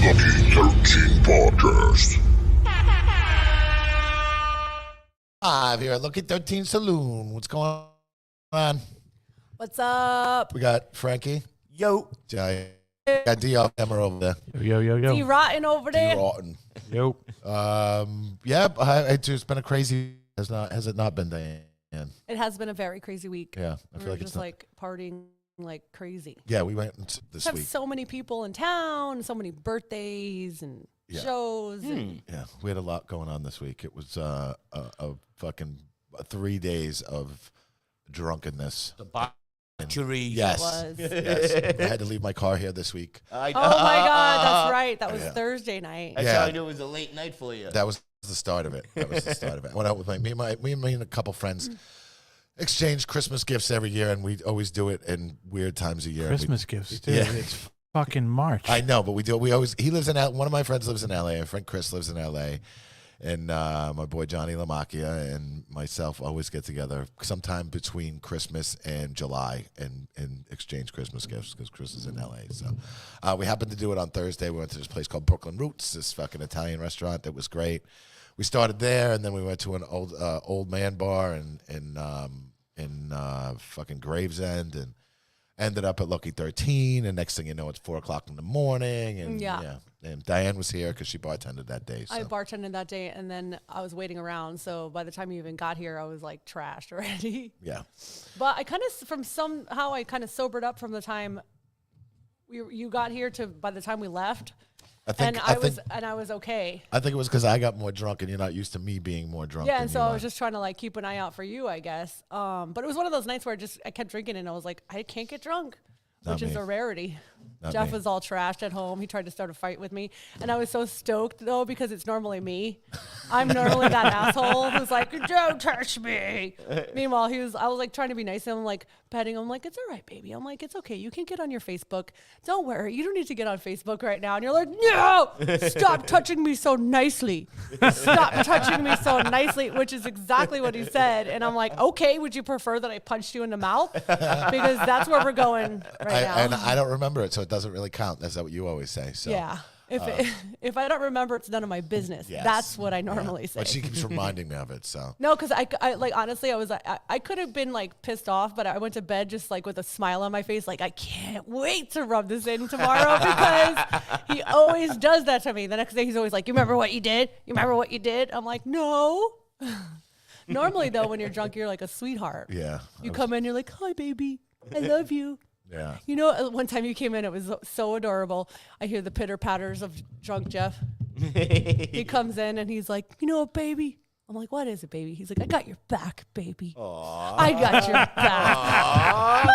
L13 Podcast. Live here at L13 Saloon. What's going on? What's up? We got Frankie. Yo. Got Dee over there. Yo. Dee Rotten over Dee there. Rotten. Yo. It's been a crazy. Has it not been, Dyanne? It has been a very crazy week. Yeah, I We feel were like just it's not. like partying like crazy. Yeah, we went this Have week. so many people in town, so many birthdays and Yeah. shows. And Yeah, we had a lot going on this week. It was a fucking 3 days of drunkenness. Debauchery. Yes. was. Yes. I had to leave my car here this week. Oh my God, that's right. That was Yeah. Thursday night. That's Yeah. how I knew it was a late night for you. That was the start of it. I went out with me and a couple friends. Exchange Christmas gifts every year, and we always do it in weird times of year. Christmas gifts, dude. Yeah. It's fucking March. I know, but we do. We always. He lives in. One of my friends lives in L.A. My friend Chris lives in L.A. And my boy Johnny Lamacchia and myself always get together sometime between Christmas and July and exchange Christmas gifts because Chris is in L.A. So we happened to do it on Thursday. We went to this place called Brooklyn Roots, this fucking Italian restaurant that was great. We started there, and then we went to an old man bar in fucking Gravesend, and ended up at Lucky 13. And next thing you know, it's 4:00 in the morning. And Yeah. And Dyanne was here because she bartended that day. So. I bartended that day, and then I was waiting around. So by the time you even got here, I was like trashed already. Yeah. But I kind of, somehow I kind of sobered up from the time you got here to by the time we left. I was okay. I think it was because I got more drunk, and you're not used to me being more drunk. Yeah, than and so you I are. was just trying to like keep an eye out for you, I guess. But it was one of those nights where I kept drinking, and I was like, I can't get drunk, Not which is me. a rarity. Not Jeff me. was all trashed at home. He tried to start a fight with me, and I was so stoked though because it's normally me. I'm normally that asshole who's like, "Don't touch me." Meanwhile, I was like trying to be nice, and I'm like petting him, I'm like, "It's all right, baby." I'm like, "It's okay. You can get on your Facebook. Don't worry. You don't need to get on Facebook right now." And you're like, "No, stop touching me so nicely. Stop touching me so nicely," which is exactly what he said. And I'm like, "Okay, would you prefer that I punched you in the mouth?" Because that's where we're going right now. And I don't remember it, so it doesn't really count. That's what you always say. So. Yeah. If I don't remember, it's none of my business. Yes. That's what I normally say. But she keeps reminding me of it. So. No, because I like honestly, I could have been like pissed off, but I went to bed just like with a smile on my face, like I can't wait to rub this in tomorrow because he always does that to me. The next day he's always like, "You remember what you did? You remember what you did?" I'm like, "No." Normally though, when you're drunk, you're like a sweetheart. Yeah. You come in, you're like, "Hi, baby, I love you." Yeah. You know, one time you came in, it was so adorable. I hear the pitter patters of drunk Jeff. He comes in and he's like, "You know what, baby?" I'm like, "What is it, baby?" He's like, "I got your back, baby. Aww. I got your back."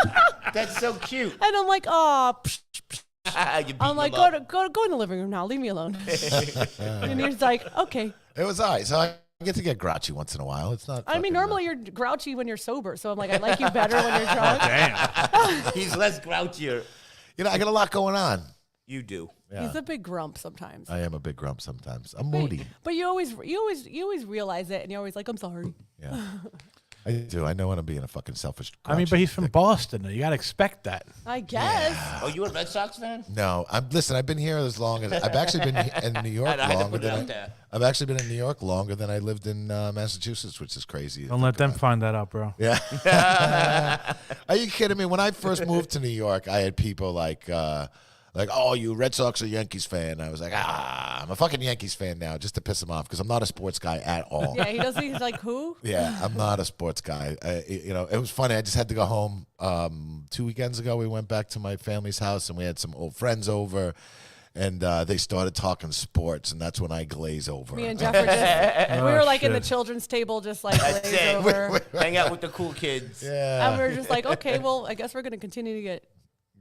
That's so cute. And I'm like, "Oh." I'm like, go go in the living room now. Leave me alone." And he's like, "Okay." It was all right. So I get to get grouchy once in a while. It's not. I mean, fucking, normally you're grouchy when you're sober. So I'm like, I like you better when you're drunk. Damn. He's less grouchier. I got a lot going on. You do. Yeah. He's a big grump sometimes. I am a big grump sometimes. I'm moody. But you always realize it, and you're always like, "I'm sorry." Yeah. I do. I know when I'm being a fucking selfish. I mean, but he's from Boston. You got to expect that. I guess. Oh, you a Red Sox fan? No, listen. I've been here as long as I've actually been in New York I had to longer put it out than there. I've actually been in New York longer than I lived in Massachusetts, which is crazy. Don't let them find that out, bro. Yeah. Are you kidding me? When I first moved to New York, I had people like, "Oh, you Red Sox or Yankees fan?" I was like, I'm a fucking Yankees fan now, just to piss him off because I'm not a sports guy at all. Yeah, he does. He's like, "Who?" Yeah, I'm not a sports guy. It was funny. I just had to go home 2 weekends ago. We went back to my family's house, and we had some old friends over, and they started talking sports, and that's when I glaze over. Me and Jeff were just, we were like in the shit. children's table, just like That's glaze it. over. Hang out with the cool kids. Yeah. And we were just like, "Okay, well, I guess we're going to continue to get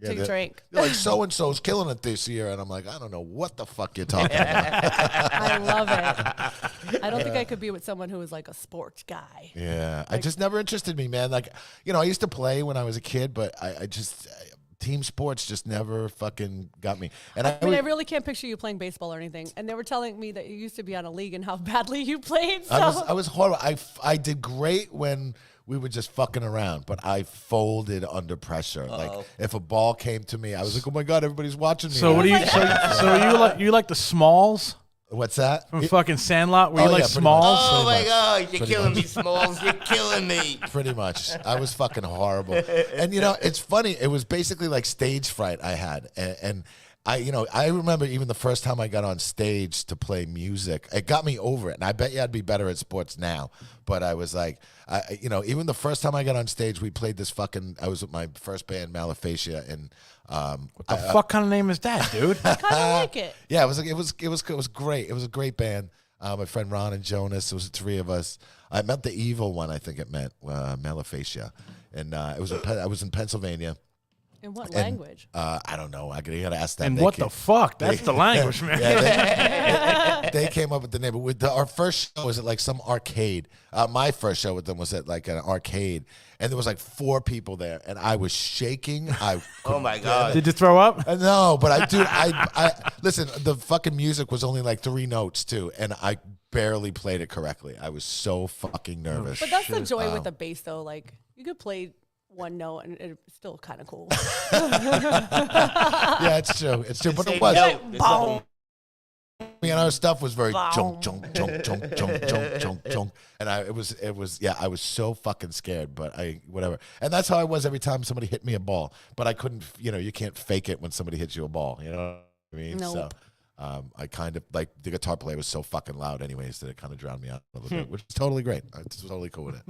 Yeah, to drink." They're like, so-and-so's killing it this year. And I'm like, I don't know what the fuck you're talking about. I love it. I don't think I could be with someone who was like a sports guy. Yeah. I just never interested me, man. Like, I used to play when I was a kid, but I just team sports just never fucking got me. And I mean, I really can't picture you playing baseball or anything. And they were telling me that you used to be on a league and how badly you played. So. I was horrible. I did great when we were just fucking around, but I folded under pressure. Like if a ball came to me, I was like, "Oh my god, everybody's watching me." So what do you? So you like the Smalls What's that? from fucking Sandlot? Were you Oh, like yeah, pretty Smalls? much. Oh my much. God, you're Pretty killing much. me, Smalls. You're killing me. Pretty much. I was fucking horrible. And, you know, it's funny. It was basically like stage fright I had. And I remember even the first time I got on stage to play music, it got me over it. And I bet you I'd be better at sports now. But I was like, even the first time I got on stage, we played this I was with my first band, Malaphasia, and What the fuck kind of name is that, dude? I kind of like it. yeah, it was great. It was a great band. My friend Ron and Jonas. It was the three of us. I met the evil one. I think it meant Malaphasia, and I was in Pennsylvania. In what language? I don't know. You gotta ask them. And They what came- the fuck? That's the language, man. Yeah, they came up with the name. But our first show was at like some arcade. My first show with them was at like an arcade, and there was like 4 people there, and I was shaking. Oh my God. Did you throw up? No, but I listen. The fucking music was only like 3 notes too, and I barely played it correctly. I was so fucking nervous. But that's the joy with the bass, though. Like, you could play one note and it's still kind of cool. Yeah, it's true. It's true. But it Say was. no, it's a whole- I mean, our stuff was very chunk, chunk, chunk, chunk, chunk, chunk, chunk, chunk, and I was so fucking scared, but whatever, and that's how I was every time somebody hit me a ball. But I couldn't, you can't fake it when somebody hits you a ball. You know what I mean? Nope. So, I kind of like the guitar player was so fucking loud, anyways, that it kind of drowned me out a little bit, which is totally great. I was totally cool with it.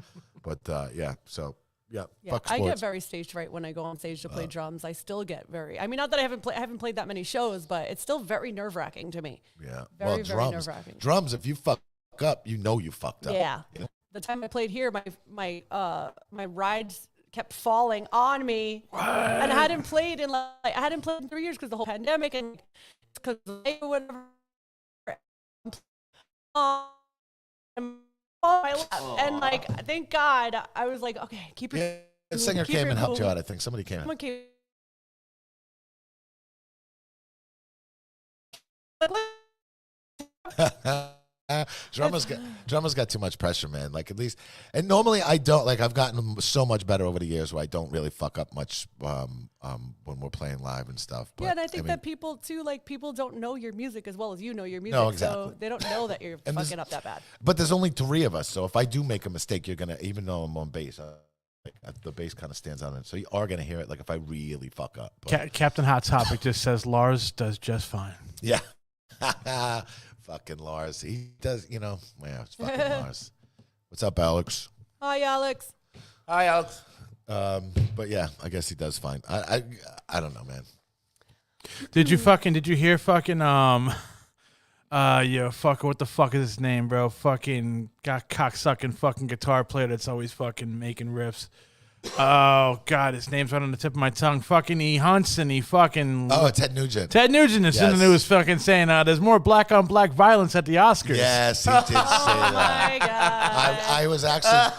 But yeah, so. Yeah, Yeah, fuck I sports. get very stage fright when I go on stage to play drums. I still get very. I mean, not that I haven't played that many shows, but it's still very nerve wracking to me. Yeah, Very, very drums. nerve-wracking. Drums. If you fuck up, you fucked up. Yeah. You know? The time I played here, my rides kept falling on me, and I hadn't played in 3 years because the whole pandemic and because whatever. My lap. And like, thank God, I was like, okay, keep it. Yeah, a singer keep came your and helped you cool. out. I think somebody came. Someone came. drummers got too much pressure, man. Like, at least, and normally I don't. Like, I've gotten so much better over the years where I don't really fuck up much when we're playing live and stuff. But, Yeah, and I think that people too, like, people don't know your music as well as you know your music. No, exactly. So they don't know that you're And fucking up that bad. But there's only 3 of us, so if I do make a mistake, you're gonna, even though I'm on bass, the bass kind of stands out, so you are gonna hear it. Like if I really fuck up. But, Captain Hot Topic just says Lars does just fine. yeah, fucking Lars. He does. Yeah, it's fucking Lars. What's up, Alex? Hi, Alex. Hi, Alex. But yeah, I guess he does fine. I don't know, man. Did you hear fucking fucker, what the fuck is his name, bro? Fucking got cocksucking fucking guitar player that's always fucking making riffs. Oh God, his name's right on the tip of my tongue. Fucking E. Hunson, he fucking Ted Nugent. Ted Nugent is in the Yes. news fucking saying there's more black on black violence at the Oscars. Yes, he did say Oh that. my God. I was actually,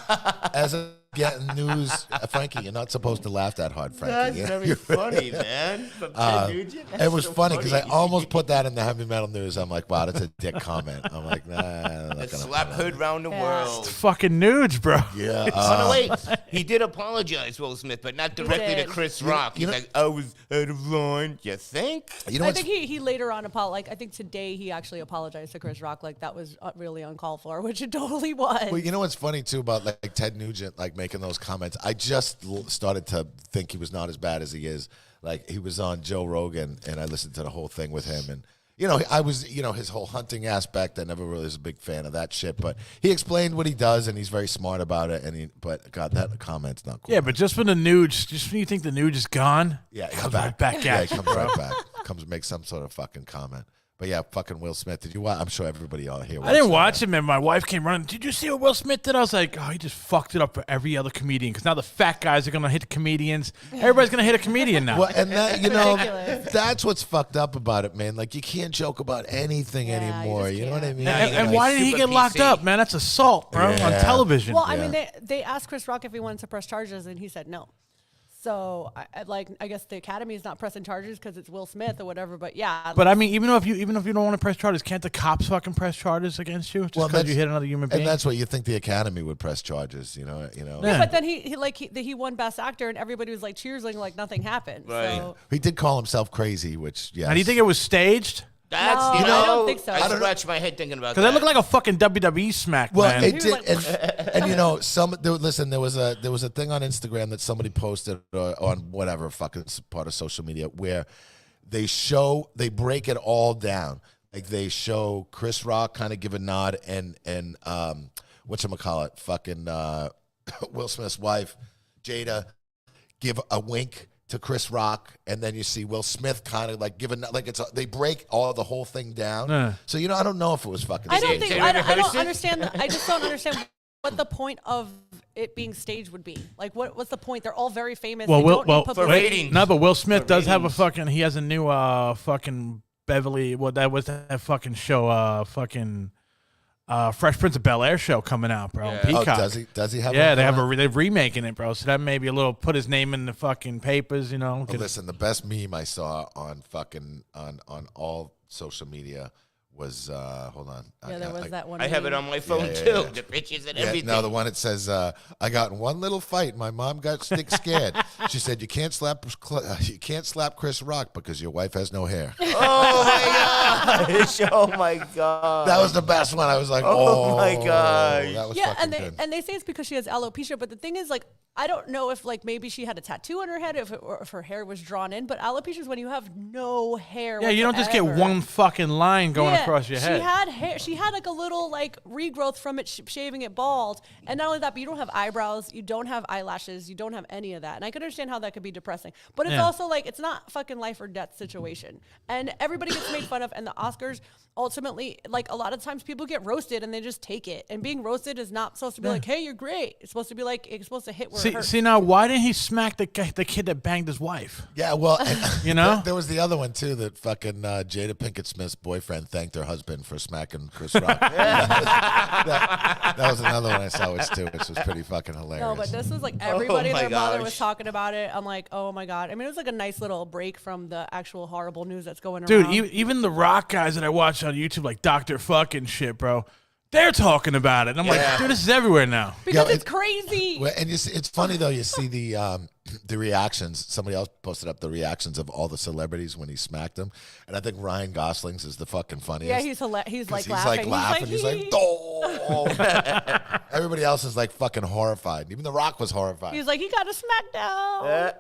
as a getting news, Frankie, you're not supposed to laugh that hard, Frankie. That's very funny, man. From Ted Nugent. That's It was so funny because I almost put that in the heavy metal news. I'm like, wow, that's a dick comment. I'm like, nah, I'm not That gonna slap put that. heard round the Yeah. world. Fucking nudes, bro. Yeah. Oh, no, wait. He did apologize, Will Smith, but not directly to did. Chris Rock. He's you know- like, I was out of line. You think? You know I what's think he later on apologized. I think today he actually apologized to Chris Rock. Like that was really uncalled for, which it totally was. Well, you know what's funny too about like Ted Nugent like making those comments? I just started to think he was not as bad as he is. Like he was on Joe Rogan, and I listened to the whole thing with him, and I was his whole hunting aspect. I never really was a big fan of that shit, but he explained what he does, and he's very smart about it. But God, that comment's not cool. Yeah, but just when you think the nude is gone, Yeah, it comes right back Yeah, at it you, comes bro. right back. Comes make some sort of fucking comment. But yeah, fucking Will Smith. Did you watch? I'm sure everybody out here. I didn't watched watch it, man. My wife came running. Did you see what Will Smith did? I was like, oh, he just fucked it up for every other comedian. Because now the fat guys are gonna hit the comedians. Everybody's gonna hit a comedian now. Well, and that ridiculous. that's what's fucked up about it, man. Like you can't joke about anything Yeah, you anymore. just You know what I can't. mean? Now you and gotta why be did he super get locked PC. up, man? That's assault, bro, on Yeah. television. Well, I Yeah. mean, they asked Chris Rock if he wanted to press charges, and he said no. So I guess the Academy is not pressing charges because it's Will Smith or whatever. But yeah. But I mean, even if you don't want to press charges, can't the cops fucking press charges against you just because you hit another human being? And that's what you think the Academy would press charges, you know. Yeah, but then he won Best Actor, and everybody was like cheering like nothing happened. Right. So. He did call himself crazy, which And do you think it was staged? That's No, I don't think so. I scratch my head thinking about that. Because that looked like a fucking WWE smack, Well, man. it did, and you know, listen. There was a thing on Instagram that somebody posted on whatever fucking part of social media where they break it all down. Like they show Chris Rock kind of give a nod and whatchamacallit, fucking Will Smith's wife Jada give a wink to Chris Rock, and then you see Will Smith kind of like giving they break the whole thing down. So I don't know if it was fucking. I don't staged. think I don't understand. I just don't understand what the point of it being staged would be. Like, what's the point? They're all very famous. for ratings. No, but Will Smith does have a fucking. He has a new fucking Beverly. What that was that fucking show? Fucking. Fresh Prince of Bel-Air show coming out, bro. Yeah. Peacock. Does he have? Yeah, one they're remaking it, bro. So that may be a little put his name in the fucking papers, you know. Well, listen, the best meme I saw on fucking on all social media was hold on. Yeah, there was that one. I have it on my phone Yeah, too. yeah. The pictures and Yeah, everything. no, the one that says I got in one little fight. My mom got scared. She said you can't slap Chris Rock because your wife has no hair. Oh my gosh! Oh my god! That was the best one. I was like, Oh my gosh. that was Yeah, fucking good. and they say it's because she has alopecia, but the thing is, like, I don't know if like maybe she had a tattoo on her head, or if her hair was drawn in. But alopecia is when you have no hair. Yeah, you don't just get whatsoever. one fucking line going Yeah, across your head. She had hair. She had like a little like regrowth from it, shaving it bald. And not only that, but you don't have eyebrows, you don't have eyelashes, you don't have any of that. And I can understand how that could be depressing. But it's also like it's not fucking life or death situation. And everybody gets made fun of. And the Oscars ultimately, like a lot of times, people get roasted and they just take it. And being roasted is not supposed to be like, hey, you're great. It's supposed to be like it's supposed to hit where it hurts. See now, why didn't he smack the kid that banged his wife? Yeah, well, You know? there was the other one too that fucking Jada Pinkett Smith's boyfriend thanked her husband for smacking Chris Rock. that was another one I saw, which was pretty fucking hilarious. No, but this was like everybody and my their mother gosh. was talking about it. I'm like, oh my God. I mean, it was like a nice little break from the actual horrible news that's going Dude, around. even the rock guys that I watch on YouTube, like Dr. Fucking shit, bro, they're talking about it. And I'm like, dude, this is everywhere now. because Yeah, it's crazy. Well, and it's funny though. You see the reactions. Somebody else posted up the reactions of all the celebrities when he smacked them, and I think Ryan Gosling's is the fucking funniest. Yeah, he's like He's laughing. laughing. He's like, oh. Everybody else is like fucking horrified. Even The Rock was horrified. He's like, he got a smackdown.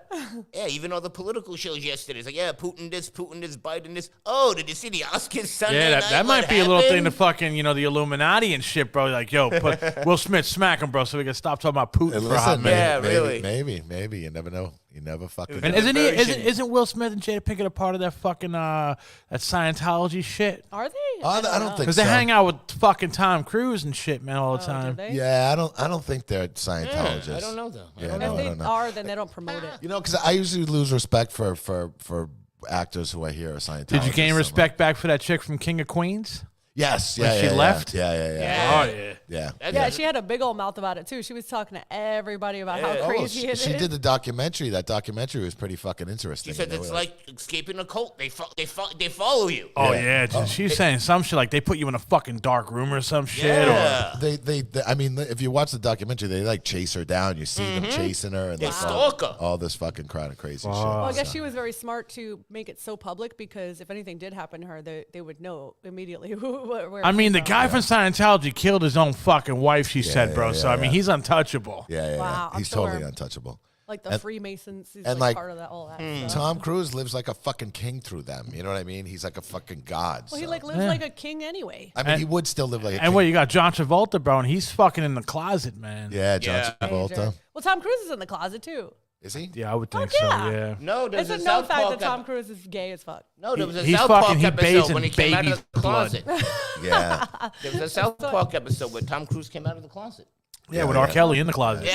Yeah, even all the political shows yesterday. It's like, yeah, Putin this, Biden this. Oh, did you see the Oscars Sunday Yeah, night? that What might be a little thing to happened? fucking, the Illuminati and shit, bro. Like, yo, put Will Smith smack him, bro, so we can stop talking about Putin And for a hot listen, minute. Yeah, really. Maybe. You never know. You never fucking And know. isn't Will Smith and Jada Pinkett a part of that fucking that Scientology shit? Are they? I don't think Because so. they hang out with fucking Tom Cruise and shit, man, all the time. Did they? Yeah, I don't think they're Scientologists. I don't know though. Yeah, If no, I they don't know. are, then they don't promote it. You know, because I usually lose respect for actors who I hear are Scientologists. Did you gain so respect back for that chick from King of Queens? Yes. When Yeah. she yeah, left? Yeah. Yeah. Oh, yeah. Yeah. Yeah, she had a big old mouth about it too. She was talking to everybody about how Oh, crazy it is. she did the documentary. That documentary was pretty fucking interesting. She said you know, it's like escaping a cult. They follow you. Oh, yeah. She's saying some shit like they put you in a fucking dark room or some shit. Yeah. They I mean, if you watch the documentary, they like chase her down. You see them chasing her and They like, stalk her. all this fucking kind of crazy shit. Well, I guess she was very smart to make it so public because if anything did happen to her, they would know immediately where I it mean, the came guy from Scientology killed his own fucking wife, she said, bro. yeah, So, I mean, yeah. he's untouchable. Yeah. Wow, I'm He's sure. totally untouchable. like the Freemasons. He's and, like like, part of that, all that. stuff. Tom Cruise lives like a fucking king through them. You know what I mean? He's like a fucking god. Well, he so. like lives like a king anyway. I mean, he would still live like a king. And what, you got John Travolta, bro, and he's fucking in the closet, man. Yeah, John Yeah. Travolta. Well, Tom Cruise is in the closet too. Is he? Yeah, I would think Fuck so, yeah. yeah. No, It's there's a a known South fact Park. that Tom Cruise is gay as fuck. No, there was a He's South fucking- Park he episode bathes when in he came out of baby's the blood. closet. Yeah. There was a South Park episode where Tom Cruise came out of the closet. Yeah, with R. Kelly in the closet. Is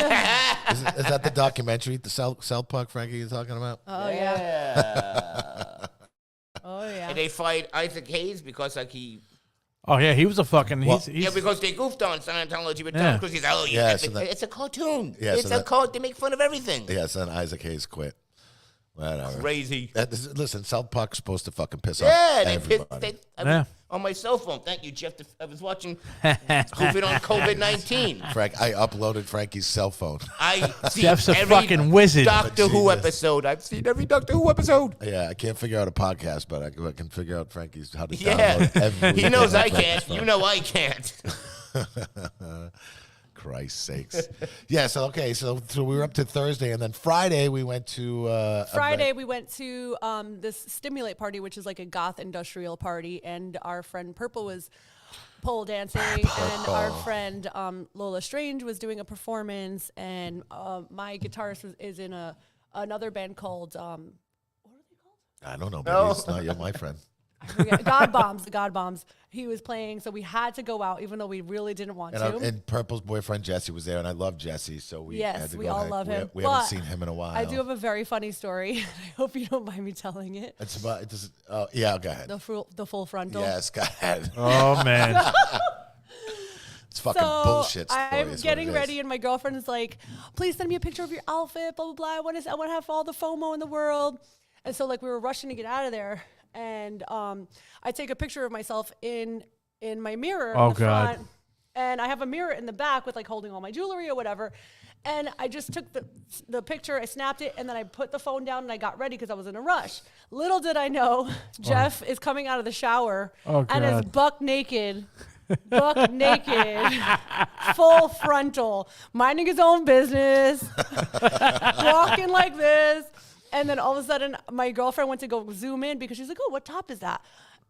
that the documentary, the South Park, Frankie, you're talking about? Oh yeah. Yeah. Oh yeah. And they fight Isaac Hayes because like he Oh yeah, he was a fucking. Well, he's Yeah, because they goofed on Scientology with Yeah. Tom Cruise. He's like, oh, Yeah, yeah, so it's a cartoon. Yeah, It's so a cartoon. They make fun of everything. Yeah, so then Isaac Hayes quit. Whatever. Crazy. Listen, South Park's supposed to fucking piss Yeah, off they everybody. pissed. Yeah. On my cell phone. Thank you, Jeff. I was watching COVID on COVID-19. Frank, I uploaded Frankie's cell phone. I see Jeff's a every fucking wizard. Doctor Who Jesus. episode. I've seen every Doctor Who episode. Yeah, I can't figure out a podcast, but I can figure out Frankie's how to Yeah, download every. he knows I Frankie's can't. phone. You know I can't. Christ's sakes. Yeah, so we were up to Thursday, and then Friday we went to Friday we went to this Stimulate party, which is like a goth industrial party, and our friend Purple was pole dancing, and our friend Lola Strange was doing a performance, and my guitarist is in another band called what are they called? I don't know, maybe it's not. You're my friend. God Bombs, the God Bombs. He was playing, so we had to go out, even though we really didn't want to. And Purple's boyfriend Jesse was there, and I love Jesse, so we had Yes, to we go all ahead. love him. We haven't But seen him in a while. I do have a very funny story. I hope you don't mind me telling it. It's about it doesn't. Oh yeah, go ahead. The full frontal. Yes, go ahead. Oh man. It's fucking So bullshit. Story I'm is what getting it is. ready, and my girlfriend is like, "Please send me a picture of your outfit." Blah blah blah. I want to have all the FOMO in the world. And so like we were rushing to get out of there, and I take a picture of myself in my mirror in Oh, the God. front, and I have a mirror in the back with like holding all my jewelry or whatever. And I just took the picture, I snapped it, and then I put the phone down and I got ready because I was in a rush. Little did I know, Jeff is coming out of the shower Oh, and is God. buck naked, full frontal, minding his own business, walking like this. And then all of a sudden, my girlfriend went to go zoom in because she's like, "Oh, what top is that?"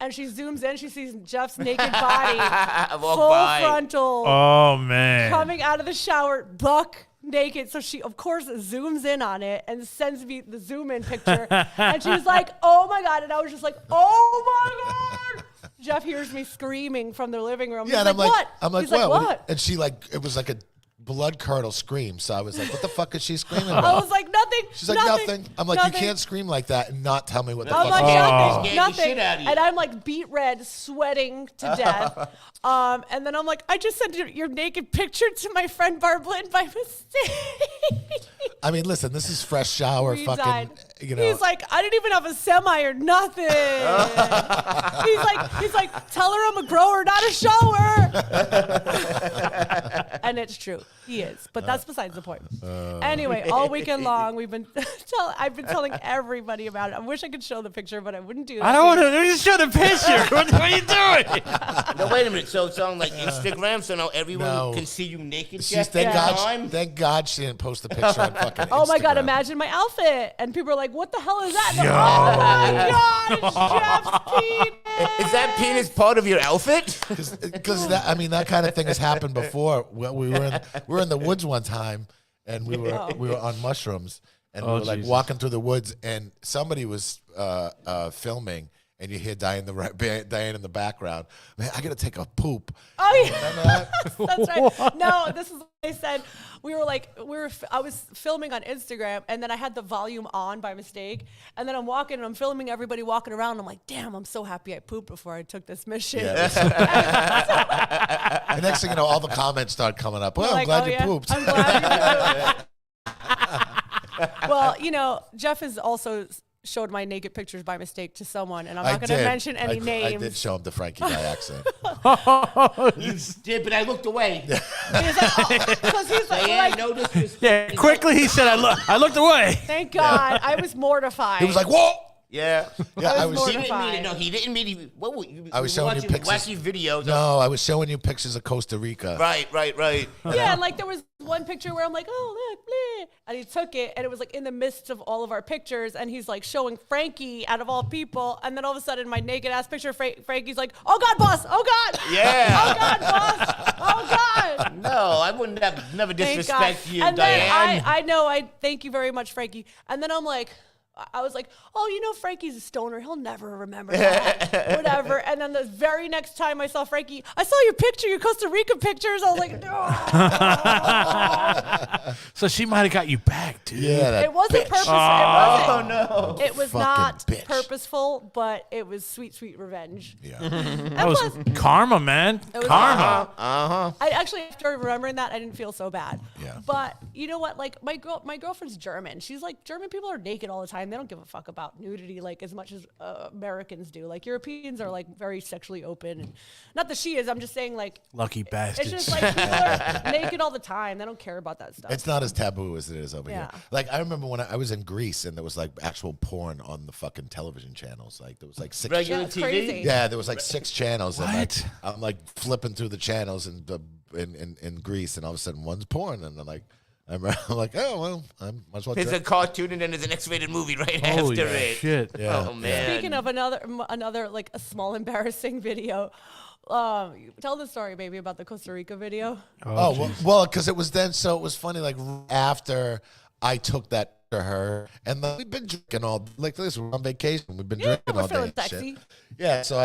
And she zooms in, she sees Jeff's naked body, walk full by. frontal, Oh man. coming out of the shower, buck naked. So she, of course, zooms in on it and sends me the zoom in picture. And she was like, "Oh my God." And I was just like, "Oh my God." Jeff hears me screaming from the living room. Yeah, He's and like, "What?" I'm like, He's like, what? "What?" And she it was like a blood curdle scream. So I was like, what the fuck is she screaming I about? was like, "Nothing." She's like, nothing. I'm like, nothing. you can't scream like that and not tell me what the I'm fuck. like, Scared the nothing. shit out of you. And I'm like beet red, sweating to death. And then I'm like, "I just sent your naked picture to my friend Barb Lynn by mistake." I mean, listen, this is fresh shower, We fucking, died. you know. He's like, "I didn't even have a semi or nothing." he's like, "Tell her I'm a grower, not a shower." And it's true, he is. But that's besides the point. Anyway, all weekend long, I've been telling everybody about it. I wish I could show the picture, but I wouldn't do that. I don't want to. Just show the picture. What are you doing? No, wait a minute. So it's on like Instagram, so now everyone No. can see you naked. She's, Jeff, thank, every God, time? thank God she didn't post the picture on fucking Oh my God, Instagram. imagine my outfit. And people are like, "What the hell is that?" And oh my God, it's Jeff's penis. Is that penis part of your outfit? Because that kind of thing has happened before. We were in the woods one time, and we were on mushrooms, and we Oh, were like Jesus. walking through the woods, and somebody was filming, and you hear Dyanne in the background. Man, I gotta take a poop. Oh yeah. Remember that? That's right. No, this is what I said. I was filming on Instagram, and then I had the volume on by mistake, and then I'm walking and I'm filming everybody walking around. I'm like, "Damn, I'm so happy I pooped before I took this mission." Yeah. The next thing you know, all the comments start coming up. Well, I'm Like, glad "Oh, you yeah, pooped. I'm glad you pooped." Well, Jeff has also showed my naked pictures by mistake to someone, and I'm not going to mention any names. I did show him to Frankie by accident. You did, but I looked away. He's like, because he's like, Dyanne, no disrespect. Yeah. Quickly, he said, I looked away. "Thank God." I was mortified. He was like, "Whoa!" Yeah. Yeah, I was was. He didn't mean mortified. it. No, he didn't mean it. What were you? I was you were showing you watching pictures. wacky videos. of- No, I was showing you pictures of Costa Rica. Right. Yeah, and like there was one picture where I'm like, "Oh, look, bleh," and he took it, and it was like in the midst of all of our pictures, and he's like showing Frankie out of all people, and then all of a sudden my naked ass picture, Frankie's like, "Oh God, boss! Oh God! Yeah. Oh God, boss! Oh God!" No, I wouldn't have never Thank God. disrespect you, And then Dyanne. I know, I thank you very much, Frankie. And then I'm like, I was like, oh, you know, Frankie's a stoner. He'll never remember that. Whatever. And then the very next time I saw Frankie, I saw your picture, your Costa Rica pictures. I was like, no. So she might have got you back, dude. Yeah, It wasn't purposeful. Oh, no. It was Fucking not bitch. purposeful, but it was sweet, sweet revenge. Yeah. That was karma, man. It was Karma. I actually, after remembering that, I didn't feel so bad. Yeah. But you know what? Like my girlfriend's German. She's like, German people are naked all the time. They don't give a fuck about nudity like as much as Americans do. Like Europeans are like very sexually open. And not that she is. I'm just saying like. Lucky It's bastards. just like people are naked all the time. They don't care about that stuff. It's not as taboo as it is over here. Yeah. Like I remember when I was in Greece and there was like actual porn on the fucking television channels. Like there was like 6 Regular That's TV? crazy. Yeah, there was like 6 channels. And like, What? I'm like flipping through the channels in Greece, and all of a sudden one's porn, and I'm like, I'm like, oh well, I might as well. There's a cartoon and then there's an X-rated movie right Holy after it. shit. Yeah. Oh, man. Speaking of another like a small embarrassing video, tell the story, baby, about the Costa Rica video. Oh, well, because it was then, so it was funny, like, after I took that to her, and then we've been drinking all, like this, we're on vacation, we've been drinking we're all day. feeling and shit. sexy. Yeah, so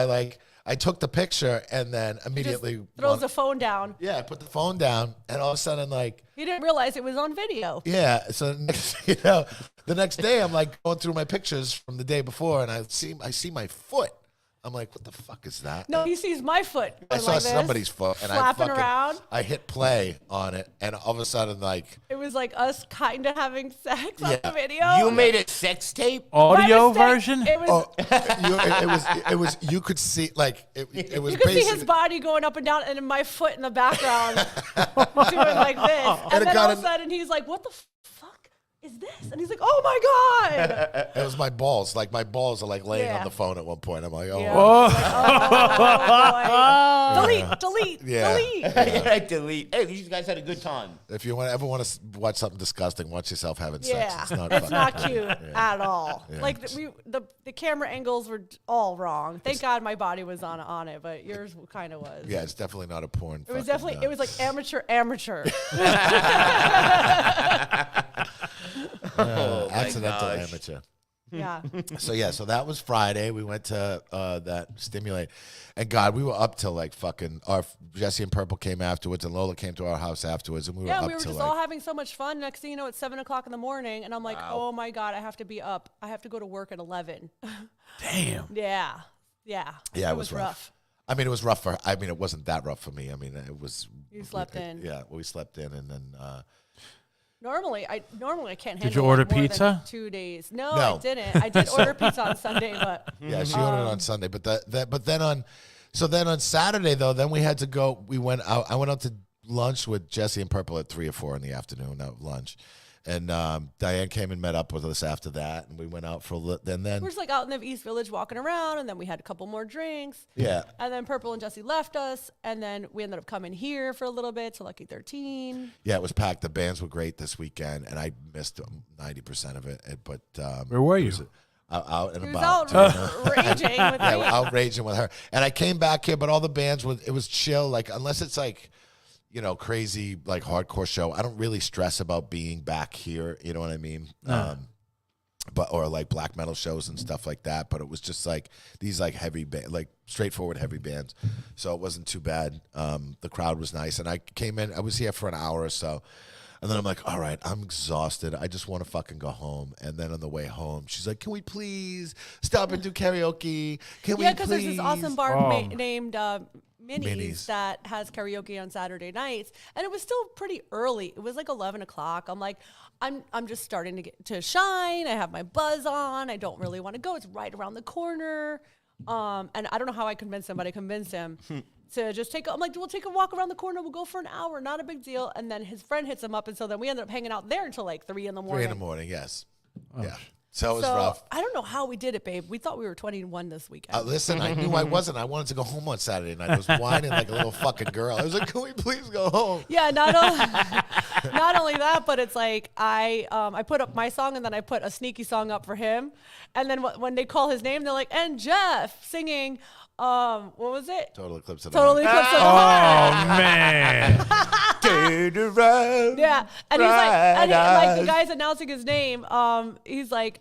I took the picture, and then immediately. Just throws the phone down. Yeah, I put the phone down, and all of a sudden, like, He didn't realize it was on video. yeah, so the next day, I'm like going through my pictures from the day before, and I see my foot. I'm like, what the fuck is that? No, he sees my foot. I going saw like this, somebody's foot, and flapping around. I hit play on it, and all of a sudden, like, It was like us kind of having sex on Yeah. the video. You made a sex tape? My Audio mistake. version? It was. it was. You could see, like, it was You could see basically. his body going up and down, and then my foot in the background doing like this. And And it then got all of a in- sudden, he's like, "What the fuck is this?" And he's like, "Oh my god!" It was my balls. Like my balls are like laying Yeah. on the phone at one point. I'm like, oh, Yeah. Oh. Oh, boy. Delete. Yeah. Delete. Yeah, delete. Hey, you guys had a good time. if you ever want to watch something disgusting, watch yourself having sex. Yeah, It's not. it's fun. not cute at all. Yeah. Like the camera angles were all wrong. Thank God my body was on it, but yours kind of was. Yeah, it's definitely not a porn. It was definitely. It was like amateur. accidental gosh. amateur. Yeah. So that was Friday. We went to that Stimulate, and God, we were up till like fucking. Jesse and Purple came afterwards, and Lola came to our house afterwards, and we were Yeah, up we were till just like. all having so much fun. Next thing you know, it's 7:00 in the morning, and I'm like, oh my God, I have to be up. I have to go to work at 11. Damn. Yeah. Yeah, It it was rough. I mean, it was rough it wasn't that rough for me. I mean, it was. You slept in. Yeah, we slept in, and then. Normally I can't handle. Did you order more than pizza? 2 days. No, No. I didn't. I did order pizza on Sunday, but Yeah, she ordered it on Sunday, but then on Saturday though, then we had to go. We went out. I went out to lunch with Jesse and Purple at 3 or 4 in the afternoon. Out lunch, and Dyanne came and met up with us after that, and we went out for a little. Then we're just like out in the East Village walking around, and then we had a couple more drinks. yeah, And then Purple and Jesse left us, and then we ended up coming here for a little bit to Lucky 13. yeah, it was packed. The bands were great this weekend, and I missed 90% of it. But Where were you? out and He was about. out raging with Yeah, me. outraging with her. And I came back here, but all the bands it was chill. Like unless it's like, crazy like hardcore show. I don't really stress about being back here. You know what I mean? Or like black metal shows and stuff like that. But it was just like these like heavy like straightforward heavy bands. So it wasn't too bad. The crowd was nice, and I came in. I was here for an hour or so. And then I'm like, all right, I'm exhausted. I just want to fucking go home. And then on the way home, she's like, can we please stop and do karaoke? Can we Yeah, please? because there's this awesome bar Oh. named Minis that has karaoke on Saturday nights, and it was still pretty early. It was like 11 o'clock. I'm like, I'm just starting to get to shine. I have my buzz on. I don't really want to go. It's right around the corner. And I don't know how I convinced him, but I convinced him to just I'm like, we'll take a walk around the corner. We'll go for an hour. Not a big deal. And then his friend hits him up, and so then we ended up hanging out there until like 3 in the 3 morning. in the morning, yes. Yeah. So it was So rough. I don't know how we did it, babe. We thought we were 21 this weekend. Listen, I knew I wasn't. I wanted to go home on Saturday night. I was whining like a little fucking girl. I was like, can we please go home? Yeah, not only that, but it's like I put up my song, and then I put a sneaky song up for him, and then when they call his name, they're like, and Jeff singing, what was it? Total Eclipse of the Totally Heart. Eclipse of the Heart. Oh, man. Turn around. Yeah, and he's like, and Bright like the eyes. guy's announcing his name. He's like,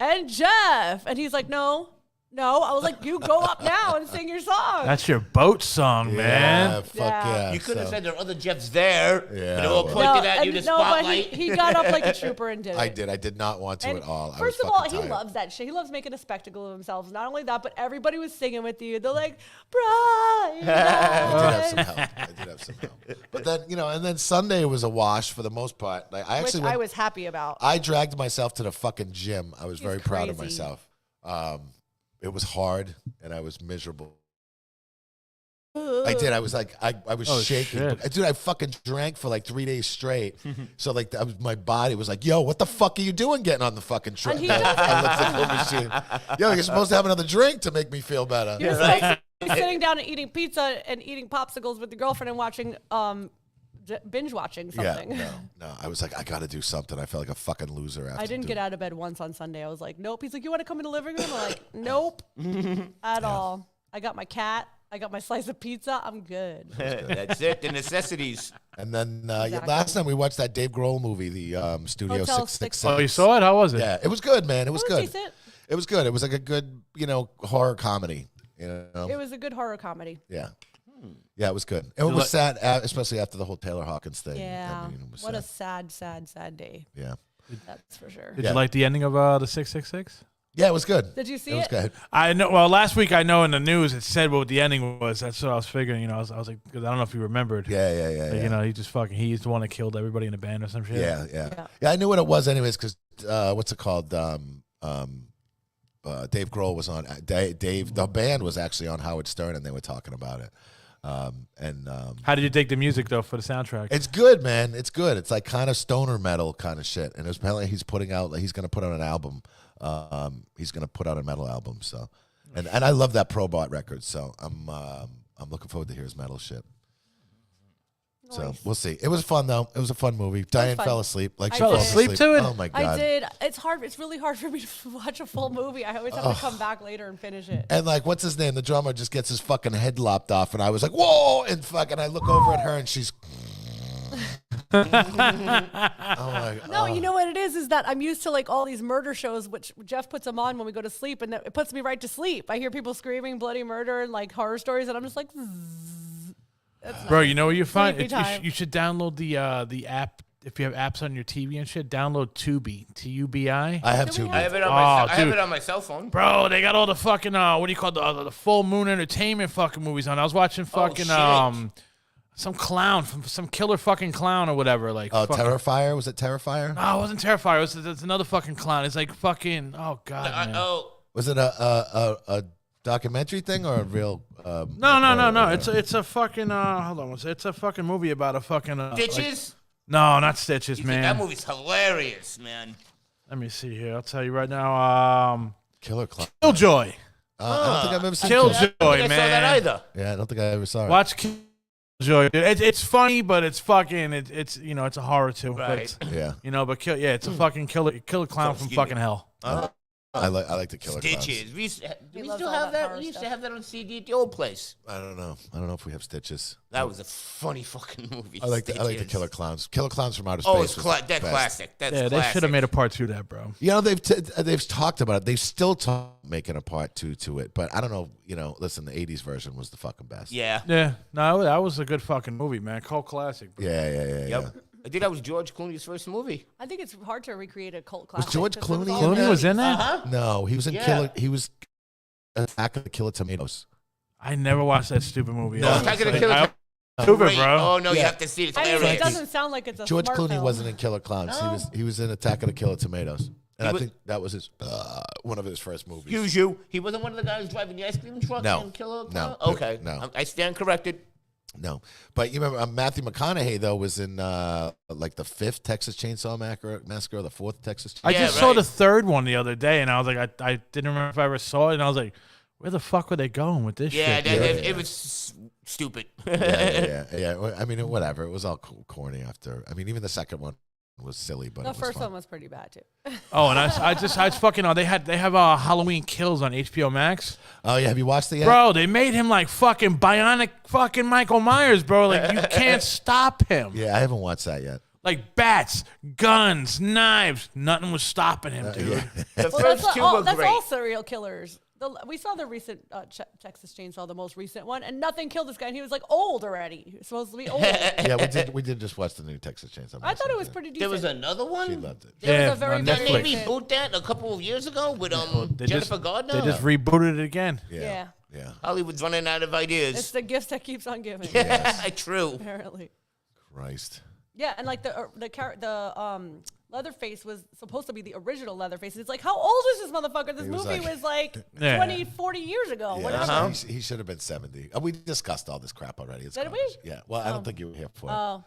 and Jeff. And he's like, no. I was like, you go up now and sing your song. That's your boat song, man. Yeah, fuck yeah. You could have said there are other Jeffs there. Yeah, And it all well. pointed at you to no, but spotlight. he got up like a trooper and did it. I did. I did not want to And at all. First I of was all, he fucking tired. loves that shit. He loves making a spectacle of himself. Not only that, but everybody was singing with you. They're like, Brian. I did have some help. But then, and then Sunday was a wash for the most part. Like I Which actually I was happy about. I dragged myself to the fucking gym. I was He's very proud of crazy. myself. It was hard and I was miserable. I did. I was like, I was shaking. shit. Dude, I fucking drank for like 3 days straight. So like, my body was like, yo, what the fuck are you doing getting on the fucking And he does elliptical machine? Yo, you're supposed to have another drink to make me feel better. You're supposed to be sitting down and eating pizza and eating popsicles with your girlfriend and watching, binge watching something. Yeah, no. I was like, I got to do something. I felt like a fucking loser after. I didn't get out of bed once on Sunday. I was like, nope. He's like, you want to come in the living room? I'm like, nope, at all. I got my cat. I got my slice of pizza. I'm good. That's it. The necessities. And then Exactly. last time we watched that Dave Grohl movie, the Studio Hotel 666. Oh, you saw it? How was it? Yeah, it was good, man. It was good. Decent. It was good. It was like a good, horror comedy. It was a good horror comedy. Yeah. Yeah, it was good. And it was sad, especially after the whole Taylor Hawkins thing. Yeah. I mean, it was What a sad. sad day. Yeah. That's for sure. Did Yeah. you like the ending of the 666? Yeah, it was good. Did you see It was good. I know. Well, last week I know in the news it said what the ending was. That's what I was figuring. I was like, because I don't know if you remembered. Yeah. Like, he's just fucking. He's the one that killed everybody in the band or some shit. Yeah, I knew what it was anyways because what's it called? Dave Grohl was on. Dave, the band was actually on Howard Stern, and they were talking about it. How did you take the music though for the soundtrack? It's good, man. It's good. It's like kind of stoner metal kind of shit. And apparently he's going to put out an album. He's going to put out a metal album. So, and I love that Probot record. So I'm looking forward to hear his metal shit. So Nice. we'll see. It was fun though. It was a fun movie. Diane fun. fell asleep. Like I she did. fell Asleep to it? Oh my god. I did. It's hard. It's really hard for me to watch a full movie. I always have to come back later and finish it. And like, what's his name? The drummer just gets his fucking head lopped off, and I was like, "Whoa!" And fucking, I look over at her, and she's. Oh my god. No, you know what it is that I'm used to like all these murder shows, which Jeff puts them on when we go to sleep, and it puts me right to sleep. I hear people screaming bloody murder and like horror stories, and I'm just like, Bro, you know what you find? Sleepy time. You should download the app. If you have apps on your TV and shit, download Tubi. Tubi. I have Do two. we I have it on Oh, my. I have dude. it on my cell phone. Bro, they got all the fucking what do you call the full moon entertainment fucking movies on. I was watching fucking shit. some clown from some killer fucking clown or whatever. Like Oh, fucking, Terrifier? Was it Terrifier? No, it wasn't Terrifier. It's another fucking clown. It's like fucking god. Man. Was it a documentary thing or a real? No. It's a fucking hold on. It's a fucking movie about a fucking Stitches. no, not Stitches, You man. think that movie's hilarious, man. Let me see here. I'll tell you right now. Killer Clown. Killjoy. I don't think I've ever seen Killjoy, I don't think I saw that man. either. Yeah, I don't think I ever saw it. Watch Killjoy. It's funny, but it's fucking. It's it's a horror too. But Right. it's, Yeah, it's a fucking killer clown from excuse fucking me. hell. I like the Killer Stitches. Clowns. We used to, do He we loves still all have that that? horror We used to stuff. have that on CD at the old place. I don't know. I don't know if we have Stitches. That was a funny fucking movie. I like the Stitches. Killer Clowns. Killer Clowns from Outer Space. Oh, it's was that best. classic. That's Yeah, they classic. should have made a part 2 of that, bro. You know, they've talked about it. They've still making a part 2 to it, but I don't know. You know, listen, the '80s version was the fucking best. Yeah. Yeah, no, that was a good fucking movie, man. Cult classic. Bro. Yeah. Yep. I think that was George Clooney's first movie. I think it's hard to recreate a cult classic. George 'cause it Clooney all in Clooney that? was in that. Uh-huh. No, he was in Yeah. Killer. He was Attack of the Killer Tomatoes. I never watched that stupid movie. No, I was Attack of the like, Killer I- Tomatoes. Prove it, Great. bro. Oh no, you Yeah. have to see it. It's I mean, it hilarious. doesn't sound like it's a George smart Clooney film. wasn't in Killer Clowns. No. He was in Attack of the Killer Tomatoes, and He I was- think that was his one of his first movies. Excuse you. He wasn't one of the guys driving the ice cream truck No. and Killer No. Clown? Okay. No. I stand corrected. No, but you remember Matthew McConaughey though was in like the 5th Texas Chainsaw Massacre or the 4th Texas. I Yeah, just saw right. the third one the other day, and I was like, I didn't remember if I ever saw it, and I was like, where the fuck were they going with this Yeah, shit? it was stupid. yeah. Well, I mean, whatever. It was all corny after. I mean, even the second one was silly, but The it was first fun. one was pretty bad too. Oh, and I just fucking they have Halloween Kills on HBO Max, Oh yeah, have you watched it yet? bro. They made him like fucking bionic fucking Michael Myers, bro. Like you can't stop him. Yeah, I haven't watched that yet. Like bats, guns, knives. Nothing was stopping him, dude. Yeah. The Well, first two were that's great. all serial killers. We saw the recent Texas Chainsaw, the most recent one, and nothing killed this guy. And he was like old already. He was supposed to be old. Yeah, we did just watch the new Texas Chainsaw. I thought it was pretty decent. There was another one. She loved it. There Yeah, was a very on good Didn't they Netflix. reboot that a couple of years ago with They Jennifer just, Gardner? They just rebooted it again. Yeah. Yeah. Hollywood's running out of It's ideas. the gift that keeps on giving. True. Apparently. Christ. Yeah, and like the Leatherface was supposed to be the original Leatherface. It's like, how old is this motherfucker? This He was movie like- was like Yeah. 20, 40 years ago. Yeah, Whatever. he should have been 70. We discussed all this crap already. It's Did garbage. we? Yeah. Well, I don't think you were here for it. Oh,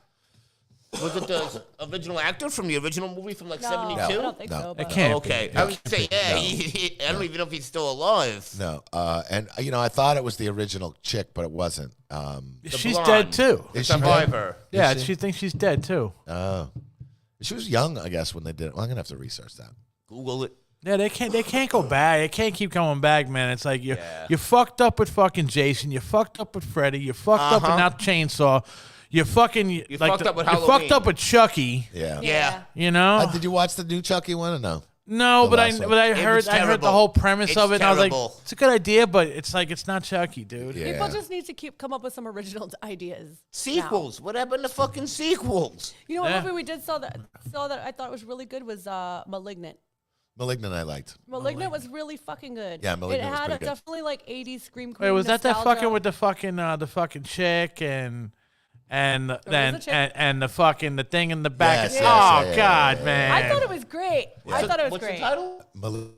Was it the original actor from the original movie from like no, 72? I don't think No. so. It But can't Okay. be. I would say, I don't even know if he's still alive. No. And, I thought it was the original chick, but it wasn't. She's blonde. dead too. The Is she survivor. Yeah, she? she thinks she's dead too. She was young, I guess, when they did it. Well, I'm going to have to research that. Google it. Yeah, they can't go back. They can't keep coming back, man. It's like you fucked up with fucking Jason. You fucked up with Freddy. You fucked up with now Chainsaw. You fucking You fucked up with You fucked Halloween. up with Chucky. Yeah. Yeah. You know. Did you watch the new Chucky one or no? No, The but I last one. but I It heard was I heard the terrible. whole premise It's of it. And I was terrible. like, it's a good idea, but it's like it's not Chucky, dude. Yeah. people just need to come up with some original ideas. now. Sequels. What happened to fucking sequels? You know what Yeah. movie we did saw that I thought was really good was Malignant. Malignant I liked. Malignant was really fucking good. Yeah, Malignant It was had pretty good. definitely like 80s scream queen. Wait, was that nostalgia. fucking with the fucking chick and then a chick. and the thing in the back? Yes, oh yes, yeah, God, yeah, man! I thought it was great. I thought it was What's great. the title?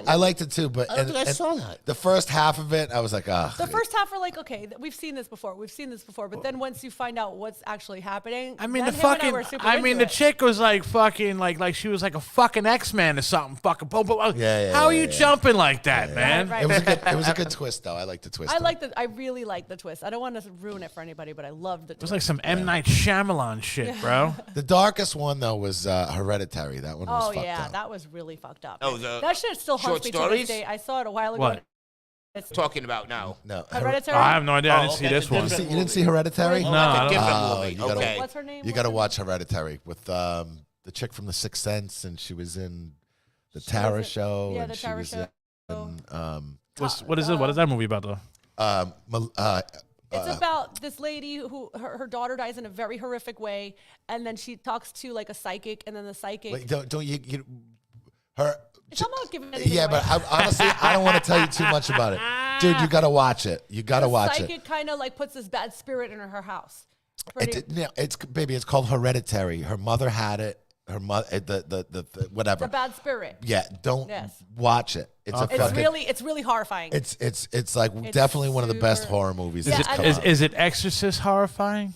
I liked it too, but I don't think I saw that. the first half of it, I was like, ah. The first half are like, okay, we've seen this before. But then once you find out what's actually happening, I mean, then the him and I fucking. were super I mean, into the it. chick was like fucking like she was like a fucking X-Man or something. Fucking. Yeah, How are yeah, you yeah. jumping like that, man? Right. It was a good twist though. I liked the twist. I really like the twist. I don't want to ruin it for anybody, but I loved the It was twist. like some M. Night Shyamalan shit, bro. The darkest one though was Hereditary. That one was Oh fucked yeah, up. that was really fucked up. Oh, the that shit still haunts short me to this stories? day. I saw it a while ago. What? It's Talking about now. No. Hereditary. I have no idea. I didn't Oh, see okay, this it's a one. different You didn't see Hereditary? No, No, I That's a don't- different Oh, movie. you gotta- Okay. What's her name? You got to watch Hereditary with the chick from The Sixth Sense, and she was in the Tara in- show. yeah, and the she Tara was show. in, What is it? What is that movie about though? It's about this lady who her daughter dies in a very horrific way, and then she talks to like a psychic, and then the psychic. wait, don't you her. It's not giving anything Yeah, away. but honestly, I don't want to tell you too much about it, dude. You got to watch it. You got to the watch psychic it. kind of like puts this bad spirit in her house. Pretty- It's baby. It's called Hereditary. Her mother had it. Her mother, the whatever. the bad spirit. Yeah, don't Yes. watch it. It's a Okay. fucking. It's really horrifying. It's like It's definitely one of the best super- horror movies. Yeah, that's and come Is out. is it Exorcist horrifying?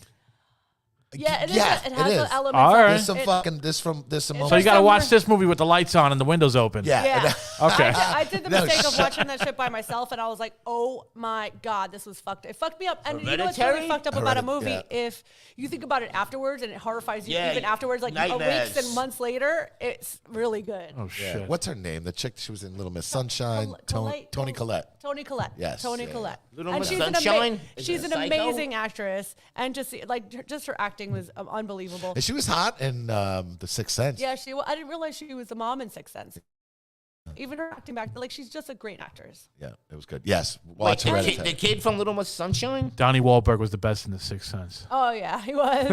yeah, it is. Yes, It it has is. the elements. All of right. it. There's some It- fucking there's some So you For got to some watch reason- this movie with the lights on and the windows open. Yeah. Yeah. Okay. I did the No, mistake of shut- watching that shit by myself, and I was like, "Oh my god, this was fucked." It fucked me up. And you know what's really Hereditary? fucked up about a movie? Yeah. If you think about it afterwards, and it horrifies you Yeah, even afterwards, like nightmares. weeks and months later, it's really good. Oh Yeah. shit. What's her name? The chick she was in Little Miss Sunshine. Tony Collette. Tony Collette. Yes, Tony yeah, Collette. Little and Miss she's Sunshine? Is she's it an a psycho? amazing actress, and just just her acting was unbelievable. And she was hot in The Sixth Sense. Yeah, I didn't realize she was the mom in Sixth Sense. Even her acting back, like she's just a great actress. Yeah, it was good. Yes, Wait, watch the Hereditary. kid from Little Miss Sunshine? Donnie Wahlberg was the best in The Sixth Sense. Oh yeah, he was.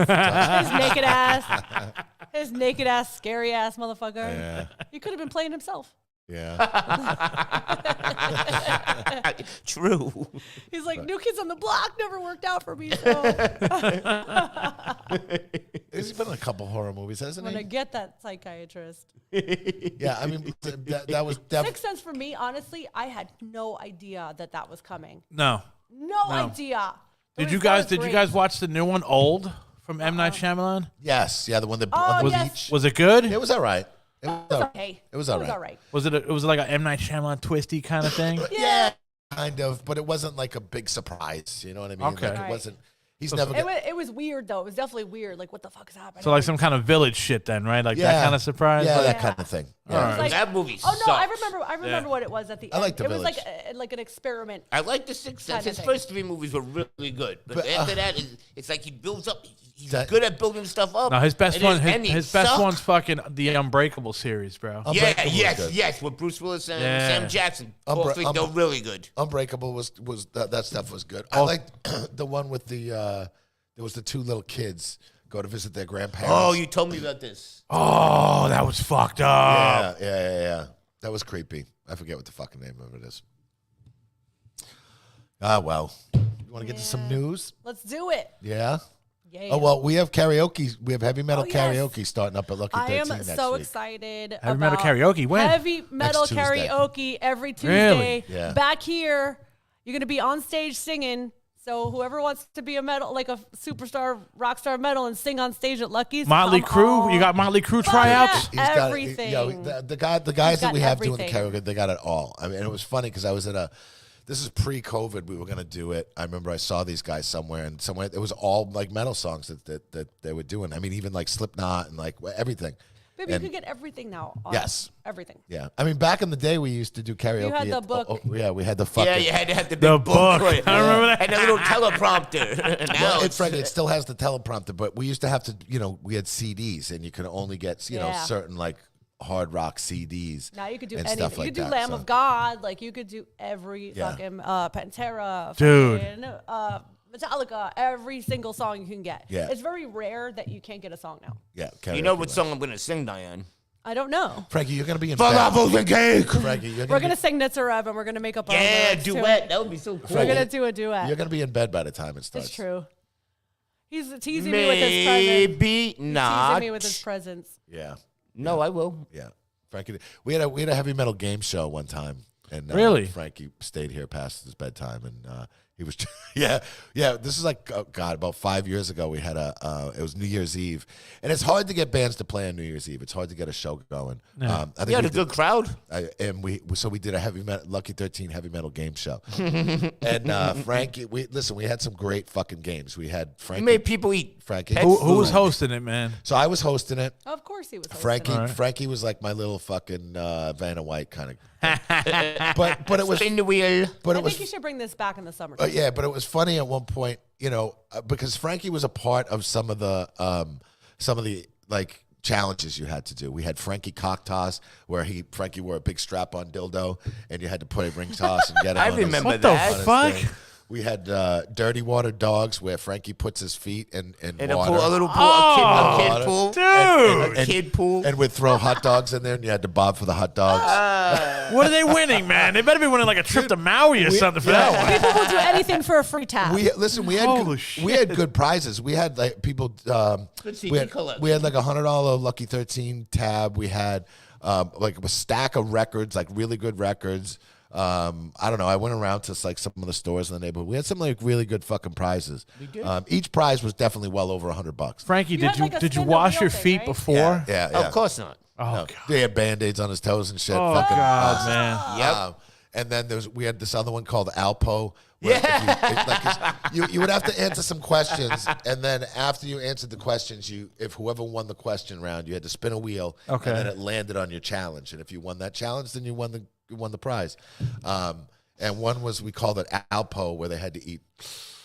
His naked ass, scary ass motherfucker. Yeah, He could have been playing himself. yeah. True. He's like, New Kids on the Block never worked out for me, so He's been in a couple horror movies, hasn't I'm gonna he? get that psychiatrist. Yeah, I mean that was Sixth Sense for me, honestly, I had no idea that was coming. No. No idea. Did you guys watch the new one, Old, from M. Night Shyamalan? Yes, yeah, the one that Oh, on the yes. beach. Was it good? It was all right. It was all right. Okay. It was all It was right. all right. Was it like a M. Night Shyamalan twisty kind of thing? Yeah, kind of, but it wasn't like a big surprise. You know what I mean? Okay. Like, it Right. wasn't. He's never. It was weird though. It was definitely weird. Like, what the fuck is happening? So like some kind of village shit then, right? Like that kind of surprise? Yeah, Like- that kind of thing. Yeah. All right. Like- That movie Oh no, I sucks. remember what it was at the I end. like The It was Village. like an experiment. I like The Sixth Sense. Kinda His thing. first three movies were really good. But But, after that, it's like he builds up. He's good at building stuff up. No, his best And one. and he His best suck. one's fucking the Unbreakable series, bro. Yeah, Unbreakable was good. yes, with Bruce Willis and Yeah. Sam Jackson. Both think they're really good. Unbreakable was that stuff was good. I liked the one with the there was the two little kids go to visit their grandparents. Oh, you told me about this. Oh, that was fucked up. Yeah. That was creepy. I forget what the fucking name of it is. Well. You want to get to some news? Let's do it. Yeah? Yeah. Oh, well, we have karaoke. We have heavy metal Oh, yes. karaoke starting up at Lucky 13 I am next so week. excited. Heavy metal about karaoke, when? Heavy metal Tuesday. karaoke every Tuesday. Really? Yeah. Back here, you're gonna be on stage singing. So whoever wants to be a metal, like a superstar, rock star metal, and sing on stage at Lucky's, Motley come Crue. on. You got Motley Crue Fuck tryouts. yeah. Got Everything. the guys that got we have doing the everything. karaoke, they got it all. I mean, and it was funny because I was at this is pre-COVID. We were gonna do it. I remember I saw these guys somewhere it was all like metal songs that they were doing. I mean, even like Slipknot and like everything. Baby, And- you can get everything now. on Yes. Everything. Yeah, I mean, back in the day, we used to do karaoke. You had the at- book. yeah, we had the fucking. Yeah, you had to have the big The book. book. with it. I remember that. And a little teleprompter. Now Well, it's- it still has the teleprompter, but we used to have to, we had CDs, and you could only get, Yeah. certain like hard rock CDs. Now you could do and anything. stuff like you could do that, Lamb so. of God. Like you could do every Yeah. fucking Pantera, Dude. fucking, Metallica, every single song you can get. Yeah. It's very rare that you can't get a song now. Yeah, You know karaoke what was. song I'm going to sing, Diane? I don't know. Frankie, you're gonna be in bed. Falafels and cake. Frankie, you're We're gonna gonna sing Nitzarev and we're gonna make up our own Yeah, lyrics to duet. it. That would be so cool. We're gonna do a duet. you're gonna be in bed by the time it starts. It's true. He's teasing me with his presence. Maybe not. Teasing me with his presence. Yeah, No, I will. yeah. Frankie, we had a heavy metal game show one time, and Really? Frankie stayed here past his bedtime, and he was yeah. This is like about 5 years ago. We had it was New Year's Eve, and it's hard to get bands to play on New Year's Eve. It's hard to get a show going. I think You had we a good crowd. and we did a heavy metal Lucky 13 heavy metal game show. And Frankie, we had some great fucking games. We had You Frankie. made people eat. Frankie. pet Who was food. hosting it, man? So I was hosting it. Of course he was. hosting Frankie, it. All right. Frankie was like my little fucking Vanna White kind of. but it was Spin the wheel. but I it was think you should bring this back in the summer. yeah, but it was funny at one point, because Frankie was a part of some of the like challenges you had to do. We had Frankie cock toss, where Frankie wore a big strap on dildo, and you had to play ring toss and get him. I on his- remember What the that. on his fuck? thing. We had dirty water dogs, where Frankie puts his feet in And a water. pool, a little pool, Oh, a kid pool. dude. A kid pool. and would throw hot dogs in there, and you had to bob for the hot dogs. What are they winning, man? They better be winning like a trip to Maui or something for that one. People will do anything for a free tap. We had Holy we had good prizes. We had like people. CD We had collection. like $100 Lucky 13 tab. We had like a stack of records, like really good records. I don't know. I went around to like some of the stores in the neighborhood. We had some like really good fucking prizes. Each prize was definitely well over $100. Frankie, You had like a did you spin the wash wheel your thing, feet right? before? Yeah. Of course not. Oh, No, God. they had band-aids on his toes and shit. Oh, fucking God, awesome. man. Yep. And then we had this other one called Alpo. Where you would have to answer some questions, and then after you answered the questions, if whoever won the question round, you had to spin a wheel, Okay. and then it landed on your challenge. And if you won that challenge, then you won the prize. And one was, we called it Alpo, where they had to eat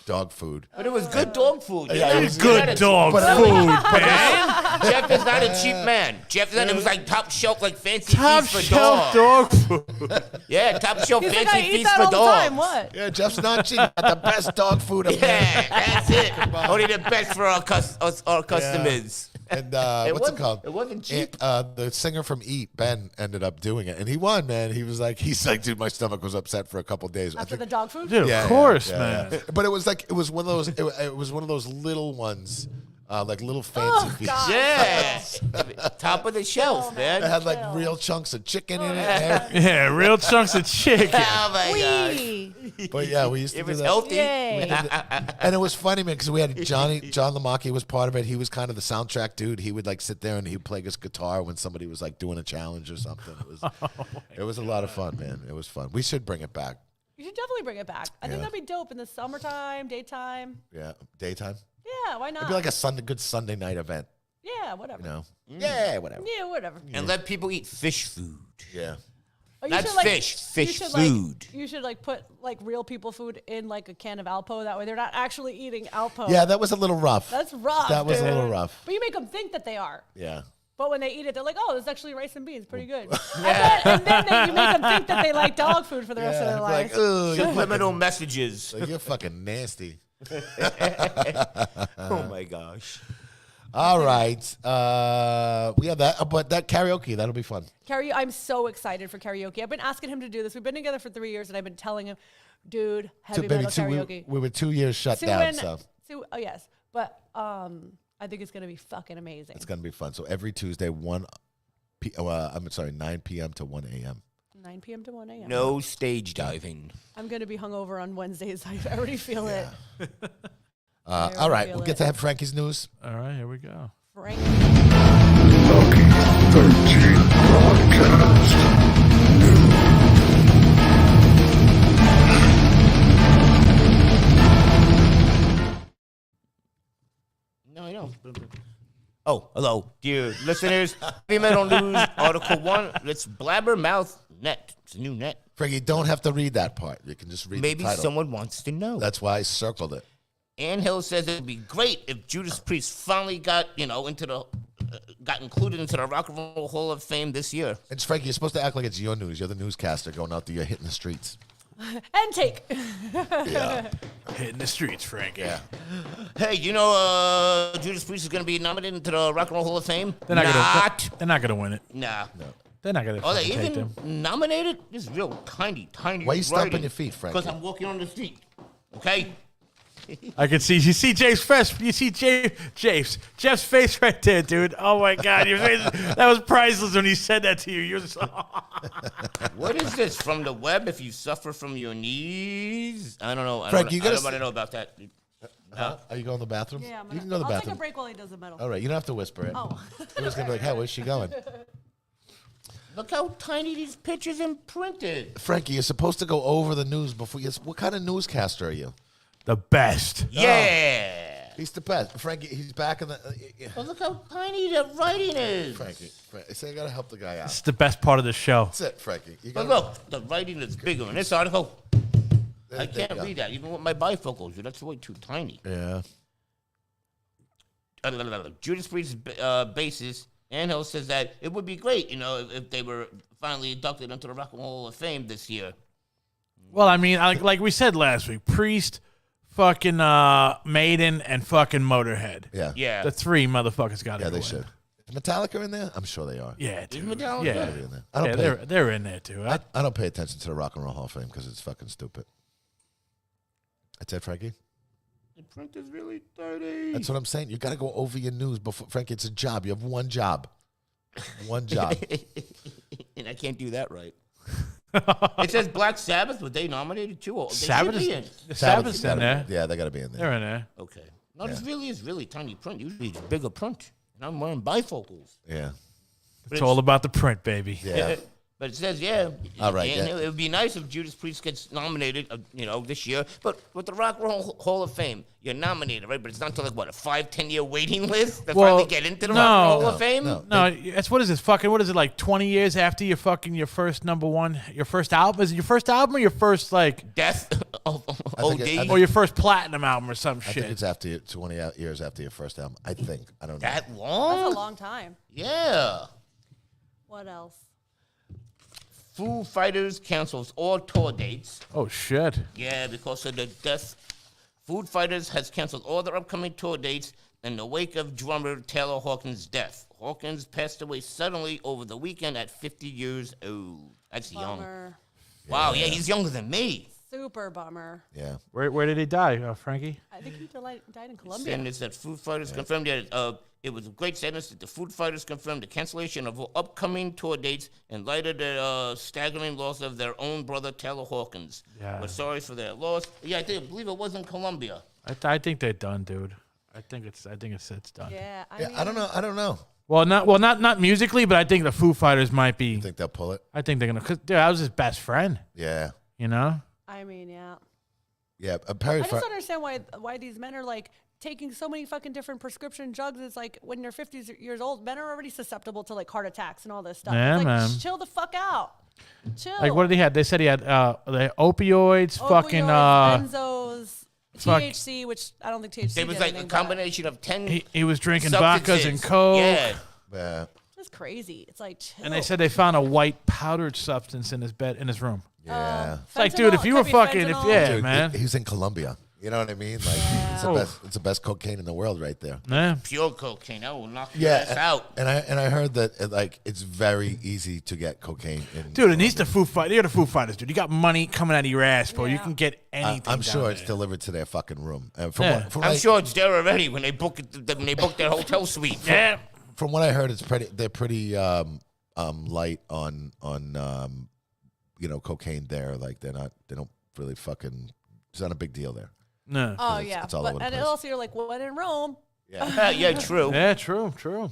dog food. But it was good dog food. Yeah, it was Good dog food, man. Jeff is not a cheap man. Jeff is not, it was like top shelf, like fancy Top feast for shelf dogs. dog food. Yeah, top shelf He's like, fancy I eat feast that for all the dogs. time. What? Yeah, Jeff's not cheap. Got the best dog food. Yeah, that's it. Only the best for our customers. And what's it wasn't- called? it wasn't cheap. The singer from Eat, Ben, ended up doing it, and he won. Man, he's like, dude, my stomach was upset for a couple days. I After think- the dog food? Dude, Yeah, of course, yeah, man. yeah. But it was one of those. It was one of those little ones, like little fancy feast. God. Yeah. Top of the shelf, It man. had like real chunks of chicken in it. Yeah, real chunks of chicken. Oh my god. Wee. But yeah, we used to It do was that. healthy. Yay. And it was funny, man, because we had John Lamacchi was part of it. He was kind of the soundtrack dude. He would like sit there and he'd play his guitar when somebody was like doing a challenge or something. It was a lot of fun, man. It was fun. We should bring it back. You should definitely bring it back. I think Yeah. that'd be dope in the summertime, daytime. Yeah, daytime. Yeah, why not? It'd be like a good Sunday night event. yeah, whatever. You know? Yeah, whatever. Yeah, whatever. And let people eat fish food. Yeah. Oh, Not fish. Fish food. You should like put like real people food in like a can of Alpo. That way they're not actually eating Alpo. Yeah, that was a little rough. That's rough. That was dude. a little rough. But you make them think that they are. Yeah. But when they eat it, they're like, "Oh, this is actually rice and beans, pretty good." and then you make them think that they like dog food for the rest of their life. Like, ooh, Subliminal messages. like, you're fucking nasty. Oh my gosh. All right. We have that, but that karaoke, that'll be fun. I'm so excited for karaoke. I've been asking him to do this. We've been together for 3 years, and I've been telling him, dude, heavy metal karaoke. We were 2 years shut down, so. Oh, yes. But I think it's going to be fucking amazing. It's going to be fun. So every Tuesday, 9 p.m. to 1 a.m. 9 p.m. to 1 a.m. No stage diving. I'm going to be hungover on Wednesdays. I already feel it. All right. We'll get to have Frankie's news. All right, here we go. Frank. Lucky 13 Broadcast. No, I know. Oh, hello, dear listeners. Heavy Metal News, Article 1. Let's blabbermouth net. It's a new net. Frankie, you don't have to read that part. You can just read Maybe the title. someone wants to know. That's why I circled it. Ann Hill says it would be great if Judas Priest finally got, got included into the Rock and Roll Hall of Fame this year. And Frankie, you're supposed to act like it's your news. You're the newscaster going out there, hitting the streets. And take. Yeah. Hitting the streets, Frankie. Yeah. Hey, Judas Priest is going to be nominated into the Rock and Roll Hall of Fame? They're not gonna win it. Nah. They're not gonna Are they take even them. nominated? This is real tiny Why you stomping your feet, Frankie? Because I'm walking on the street. Okay? I can see. You see Jeff's face. You see Jeff's face right there, dude. Oh my God, your face. That was priceless when he said that to you. You're just, What is this from the web? If you suffer from your knees, I don't know. Frank, I don't want to know about that. Are you going to the bathroom? Yeah, you can go to the I'll take a bathroom. break while he does the metal. All right, you don't have to whisper it. Oh. You're just going to be like, hey, where's she going? Look how tiny these pictures imprinted. Frankie, you're supposed to go over the news before you. What kind of newscaster are you? the best. Yeah. He's the best. Frankie, he's back in the. But look how tiny the writing is. Frankie, I say I got to help the guy out. It's the best part of the show. That's it, Frankie. You But gotta, look, the writing is bigger in this article. there I you can't go. read that, even with my bifocals. That's way too tiny. Yeah. Judas Priest's bassist, Ann Hill, says that it would be great, if they were finally inducted into the Rock and Roll Hall of Fame this year. Well, I mean, like we said last week, Priest, fucking Maiden, and fucking Motorhead. Yeah. Yeah. The three motherfuckers got it. Yeah, they should. Is Metallica in there? I'm sure they are. Yeah, dude. Metallica? Yeah, They're in there. I don't yeah pay. they're in there too. I don't pay attention to the Rock and Roll Hall of Fame because it's fucking stupid. That's it, Frankie. The print is really dirty. That's what I'm saying. You got to go over your news before, Frankie. It's a job. You have one job. One job. And I can't do that right. It says Black Sabbath, but they nominated too. They Sabbath should is be in. the Sabbath's in gotta there. be- Yeah, they got to be in there. They're in there. Okay. No, this really is really tiny print. Usually it's bigger print. And I'm wearing bifocals. Yeah. It's all about the print, baby. Yeah. But it says, yeah. All right, and yeah. it would be nice if Judas Priest gets nominated, this year. But with the Rock and Roll Hall of Fame, you're nominated, right? But it's not until, 5-10 year waiting list to finally get into the Rock and Roll Hall of Fame? no. No, it's what is this? Fucking what is it? Like 20 years after your first number one, your first album? Is it your first album or your first Death? think it- OD? or your first platinum album or some I think shit? it's after 20 years after your first album. I think. I don't know. That long? That's a long time. Yeah. What else? Foo Fighters cancels all tour dates. Oh shit! Yeah, because of the death. Foo Fighters has canceled all their upcoming tour dates in the wake of drummer Taylor Hawkins' death. Hawkins passed away suddenly over the weekend at 50 years old. That's young. Bummer. Wow, yeah, he's younger than me. Super bummer. Yeah. Where did he die, Frankie? I think he died in Colombia. And it's that Foo Fighters confirmed that it was a great sadness that the Foo Fighters confirmed the cancellation of all upcoming tour dates in light of the staggering loss of their own brother Taylor Hawkins. Yeah. We're sorry for their loss. Yeah, I believe it was in Colombia. I think they're done, dude. I think it's done. Yeah, I Yeah, mean, I don't know. I don't know. Well, not musically, but I think the Foo Fighters might be. You think they'll pull it? I think they're gonna. Cause dude, I was his best friend. Yeah. You know. I mean, yeah. Yeah. Perry. I just don't understand why these men are taking so many fucking different prescription drugs. It's when they're 50 years old, men are already susceptible to heart attacks and all this stuff. Yeah, it's man. chill the fuck out. Chill. Like, what did he have? They said he had the opioids, fucking benzos, fuck- THC, which I don't think THC. It was did like a anything, combination of 10 he was drinking substances. vodkas and coke. Yeah. Yeah. It's crazy. It's like chill. And they said they found a white powdered substance in his room. Yeah. It's like, dude, if you were fucking, Dude, man. he's in Colombia. You know what I mean? Like, it's the best cocaine in the world right there. Yeah. Pure cocaine. That will knock your ass out. And I heard that it's very easy to get cocaine in. Dude, and these the Foo Fighters. You're the Foo Fighters, dude. You got money coming out of your ass, bro. You Yeah. can get anything. I'm sure down it's there. delivered to their fucking room. And I'm sure it's there already when they book their hotel suite. Yeah. From what I heard, they're pretty light on cocaine there. Like they don't really fucking. It's not a big deal there. No. Oh It's- yeah, it's all but over the and place. also you're like, what in Rome? Yeah, true. Yeah, true. True.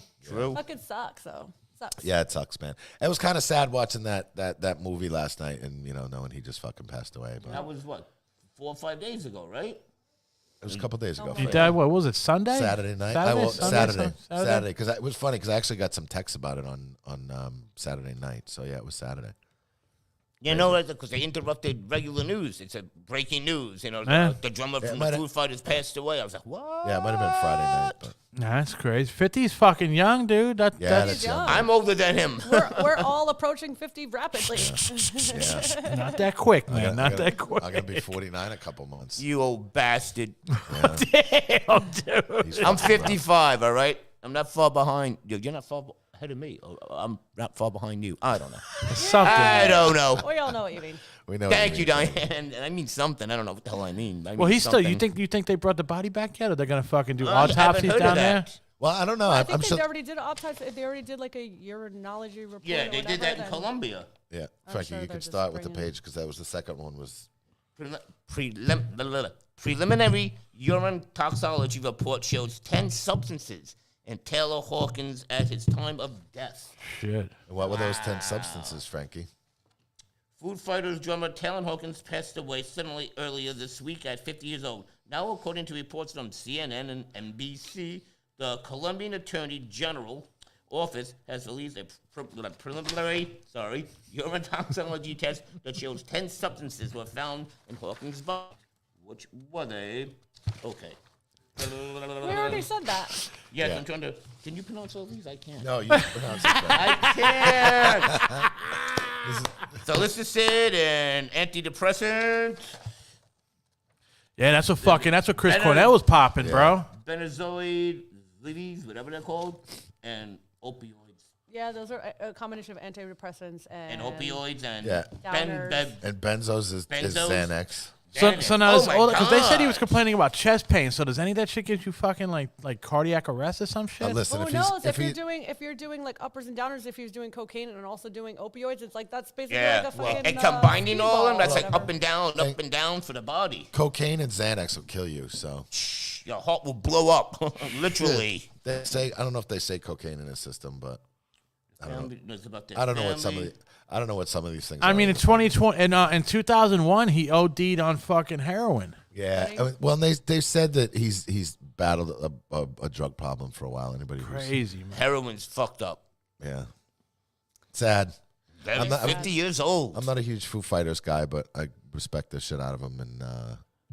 Fucking sucks. So sucks. Yeah, it sucks, man. It was kind of sad watching that movie last night, and knowing he just fucking passed away. But That was what, 4 or 5 days ago, right? it was a couple days ago. He Frank. died, what was it, Sunday? Saturday night. Saturday. Because it was funny because I actually got some texts about it on Saturday night. So yeah, it was Saturday. You know, because they interrupted regular news. It said breaking news. You know, Yeah. the drummer from might the have- Foo Fighters passed away. I was like, what? Yeah, it might have been Friday night. But Nah, that's crazy. 50's fucking young, dude. yeah, That's that's young. I'm older than him. We're all approaching 50 rapidly. Yeah. not that quick, man. I'm Not gonna- that quick. I'm gonna be 49 in a couple months. You old bastard. Damn, dude. He's I'm fucking 55, all right? I'm not far behind. You're not far ahead of me. I'm not far behind you. I don't know. Something. I don't know. We all know what you mean. We know. Thank you, Diane. Diane. I mean something. I don't know what the hell I mean. Well, he's still. You think they brought the body back yet, or they're gonna fucking do I haven't autopsies heard of down there? that. Well, I don't know. I I'm think sure. they already did an autopsy. They already did like a urinology report. Yeah, or they did whatever, that in then- Colombia. Yeah, I'm Frankie, sure you they're can just start with the bringing- page because that was the second one. Was Preliminary urine toxicology report shows 10 substances in Taylor Hawkins at his time of death. Shit. what were those 10 substances, Frankie? Foo Fighters drummer Taylor Hawkins passed away suddenly earlier this week at 50 years old. Now, according to reports from CNN and NBC, the Colombian Attorney General office has released a preliminary urine toxicology test that shows 10 substances were found in Hawkins' body. Which were they? Okay. We already said that. Yes, Yeah. I'm trying to. Can you pronounce all these? I can't. No, you pronounced it right. I can't. Salicylate and antidepressant, Yeah, that's what Chris Better- Cornell was popping, bro. benazoid, lilies, whatever they're called, and opioids. Yeah, those are a combination of antidepressants And and opioids and Yeah. Downers. And benzos is Benzos. Xanax. So now Oh my because they said he was God. complaining about chest pain. So does any of that shit give you fucking like cardiac arrest or some shit? Listen, Well, if who he's knows if if you're doing like uppers and downers, if he was doing cocaine and also doing opioids, it's like that's basically Yeah, like a fucking and combining all of them, speedball that's or like whatever. up and down for the body. cocaine and Xanax will kill you. So Your heart will blow up, literally. they say I don't know if they say cocaine in his system, but I don't know. It's about their I don't know what family. I don't know what some of these things. I are. mean, in 2020 and in 2001, he OD'd on fucking heroin. Yeah. I mean, well, they said that he's battled a drug problem for a while. Anybody who's Crazy, man. Heroin's fucked up. yeah, sad. That is 50 years old. I'm not a huge Foo Fighters guy, but I respect the shit out of him. And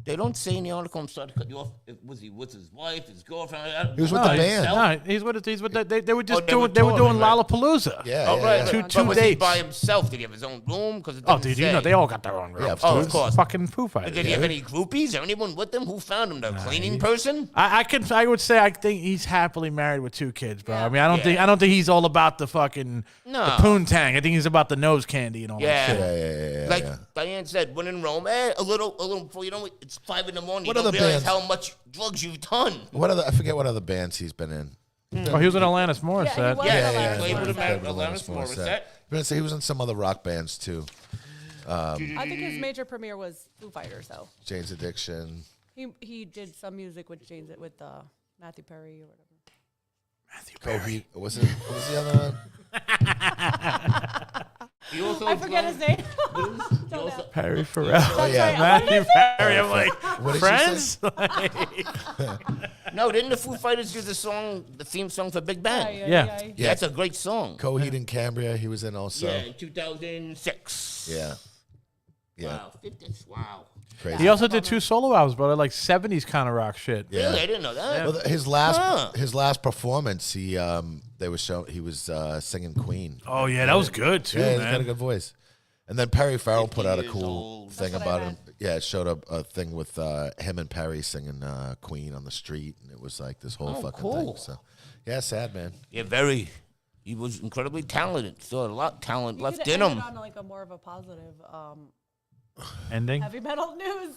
They don't say in the article, I'm sorry to cut you off. Was he with his wife, his girlfriend? He was with the band. No, they were just they were doing touring, right? Lollapalooza. yeah, Oh, yeah, right. yeah. Right. Two But was he dates. by himself? Did he have his own room? Because Oh, dude, you know they all got their own rooms. Yeah, of Oh, course. of course. Fucking Foo Fighters. Did he have any groupies or anyone with him? Who found him? The cleaning person? I would say I think he's happily married with 2 kids, bro. Yeah. I mean, I don't think he's all about the fucking No. the poontang. I think he's about the nose candy and all Yeah. that shit. Yeah. Like Diane said, when in Rome, a little before you know it, it's 5 in the morning. What You don't other realize bands? how much drugs you've done. I forget what other bands he's been in. Oh, he was in Alanis Morissette. Yeah, he was. Yeah, Alanis he played with him Morissette. at Alanis Morissette. But he was in some other rock bands too. I think his major premiere was Foo Fighters, though. Jane's Addiction. He did some music with Matthew Perry or whatever. Coheed. What was the other one? He also I forget his name. He also, Perry Farrell. Oh yeah. Matthew Perry. I'm like, What did friends? No, didn't the Foo Fighters do the theme song for Big Bang? Yeah. Yeah. That's a great song. Coheed and Cambria, he was in also. Yeah, in 2006. Yeah. Yeah. Wow, 50, wow. Crazy. He also did 2 solo albums, brother, like 70s kind of rock shit. Yeah. Really? I didn't know that. Well, his last performance, he was singing Queen. Oh yeah, that was good too, Yeah, he's got a man. good voice. And then Perry Farrell put out a 50 cool years old. thing That's what I about him. meant. Yeah, it showed up a thing with him and Perry singing Queen on the street, and it was like this whole fucking cool. thing. So, yeah, sad man. Yeah, very. He was incredibly talented. Still had a lot of talent You left could in end him. it on like a more of a positive Ending. heavy metal news.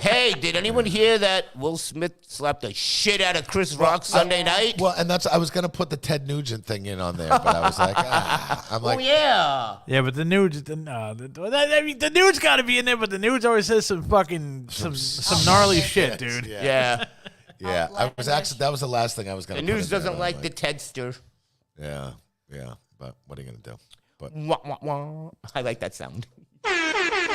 Hey, did anyone hear that Will Smith slapped the shit out of Chris Rock Sunday night? Well, and I was gonna put the Ted Nugent thing in on there, but I was like, I'm like, Oh yeah. Yeah, but the nudes, the nudes got to be in there. But the nudes always says some fucking some gnarly shit, dude. yeah, Yeah. I was actually that was the last thing I was The gonna. news put in there, doesn't but like I'm the Tedster. Yeah, but what are you gonna do? But Wah, wah, wah. I like that sound.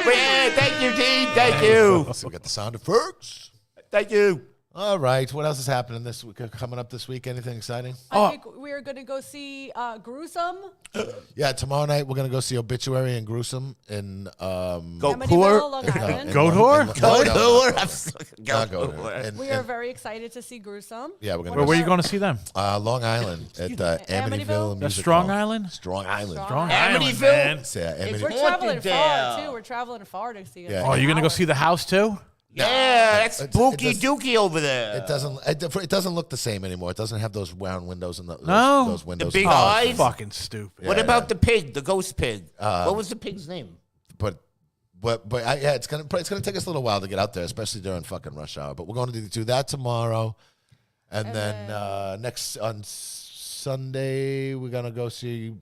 But yeah, thank you, Dee. Thank you. so we got the sound effects. Thank you. All right, what else is happening this week? Coming up this week? Anything exciting? I think we are going to go see Gruesome. Yeah, tomorrow night we're gonna go see Obituary and Gruesome in Go Amityville, Coor. Long Island. Goat whore? Go No, Coor. not Go Goat Whore. Coor. And- We are very excited to see Gruesome. Yeah, we're gonna Where go were you going to see them? Long Island at Amityville? Amityville. That's Music Strong Hall. Island? Strong Island. Strong Amityville? Island, man. Yeah, We're Amity- traveling Haunted far there. too. We're traveling far to see it. Yeah. Oh, you're gonna go see the house too? Yeah, that's It spooky does- dookie over there. It doesn't look the same anymore. It doesn't have those round windows and No. those windows. big Oh, eyes? fucking stupid. What Yeah, about yeah. the pig, the ghost pig? What was the pig's name? But yeah, it's gonna take us a little while to get out there, especially during fucking rush hour. But we're going to do that tomorrow, and then next on Sunday we're gonna go see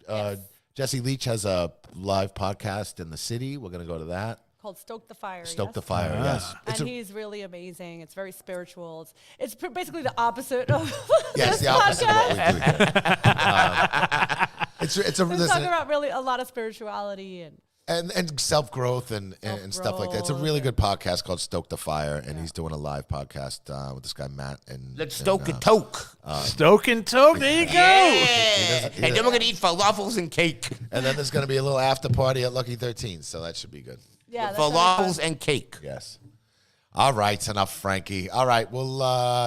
Jesse Leach has a live podcast in the city. We're gonna go to that. Called Stoke the Fire. Stoke yes? the Fire. Yes, And he's really amazing. It's very spiritual. It's basically the opposite of yes, this the opposite of what podcast. we do. It's a We're talking about really a lot of spirituality and self growth and stuff like that. It's a really good podcast called Stoke the Fire, and he's doing a live podcast with this guy Matt. And Let's stoke a toke. Stoke and Toke, there you go. Yeah. And then we're going to eat falafels and cake. And then there's going to be a little after party at Lucky 13, so that should be good. Yeah, that's gonna be fun. Falafels and cake. Yes. All right, enough, Frankie. All right, we'll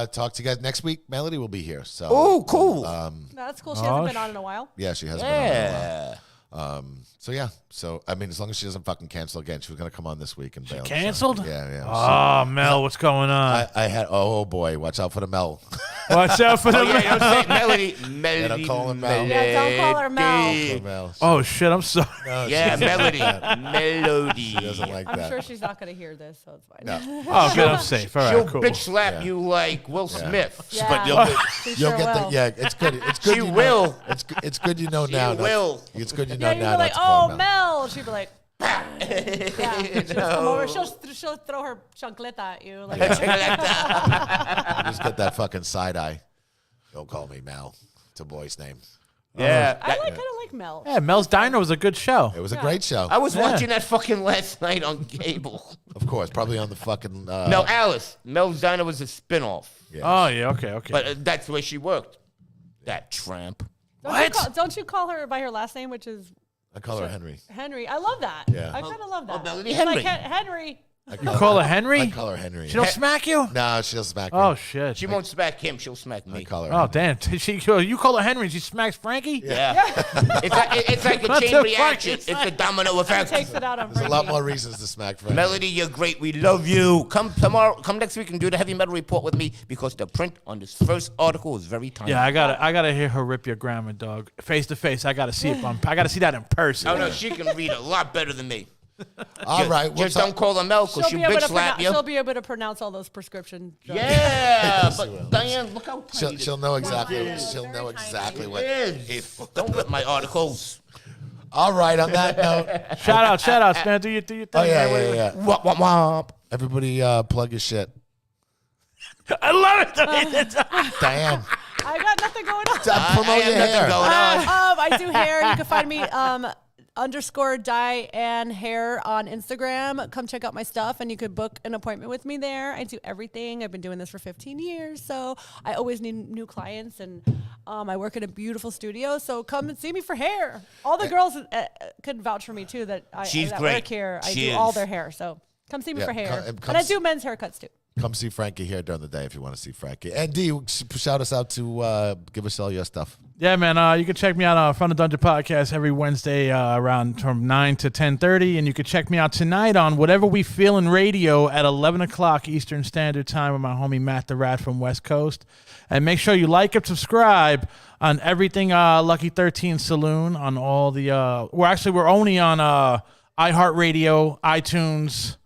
talk to you guys next week. Melody will be here. So. Oh, cool. No, that's cool. She hasn't been on in a while. Yeah, she has been on. Yeah. So yeah, I mean, as long as she doesn't fucking cancel again, she was gonna come on this week and bail. Canceled? Yeah. Oh, Mel, what's going on? I had. Oh boy, watch out for the Mel. Watch out for the. Oh, yeah, don't say Melody. Melody. don't call her Mel. Yeah, don't call her Mel. For Mel. Oh shit, I'm sorry. No, Yeah, she Melody. Melody. She doesn't like I'm that. sure she's not going to hear this, so it's fine. No. Oh, good, I'm safe. All She'll right, cool. bitch slap you like Will Smith. Yeah, But you'll she you'll sure get will. the, yeah. It's good. It's good. She you know- will. It's good. You know She now. will. It's good. You know Yeah, you'd now. be like, not to call oh, her Mel. She'd be like, yeah. She'll come over. She'll throw her chancleta at you. Like, Just get that fucking side eye. Don't call me Mel. It's a boy's name. Yeah. I kind of like Mel. Yeah, Mel's Diner was a good show. It was a great show. I was watching that fucking last night on cable. Of course, probably on the fucking. No, Alice. Mel's Diner was a spinoff. Oh yeah, okay. But that's the way she worked. That tramp. Don't you call her by her last name, which is I call her Henry. Henry? I love that. Yeah. I kind of love that. Melody It's Henry. Like Henry. You call her I Henry? call her Henry. She don't smack you? No, she doesn't smack me. Oh shit. She won't smack him. She'll smack I me. call her. Oh Henry. damn! You call her Henry, and she smacks Frankie? Yeah. It's like a What chain the fuck reaction. is It's a domino effect. Takes it out on There's a Frankie. lot more reasons to smack Frankie. Melody, you're great. We love you. Come tomorrow. Come next week and do the heavy metal report with me because the print on this first article is very tiny. Yeah, I gotta hear her rip your grammar, dog. Face to face. I gotta see it. I gotta see that in person. Oh no, she can read a lot better than me. All right. Just what's up? don't call her Mel because she'll bitch slap you. She'll be able to pronounce all those prescription drugs. Yeah, but Diane, look how tiny She'll know exactly. She'll know exactly what. it is. Don't rip my articles. All right. On that note. Shout outs, man. Do your thing. Oh yeah, man. yeah. Wop, wop, wop. Everybody, plug your shit. I love it. Diane, I got nothing going on. promote I have your nothing hair. going on. I do hair. You can find me _Dyanne hair on Instagram. Come check out my stuff, and you could book an appointment with me there. I do everything. I've been doing this for 15 years, so I always need new clients, and I work in a beautiful studio. So come and see me for hair. All the girls could vouch for me too. That She's that great. work here. I She do is. all their hair. So come see me Yeah, for hair, come and I do men's haircuts too. Come see Frankie here during the day if you want to see Frankie. And Dee, shout us out to give us all your stuff. Yeah, man. You can check me out on From the Dungeon podcast every Wednesday around from 9 to 10:30, and you can check me out tonight on Whatever We Feel in Radio at 11 o'clock Eastern Standard Time with my homie Matt the Rat from West Coast. And make sure you like and subscribe on everything Lucky 13 Saloon on all the. We're only on iHeartRadio, iTunes,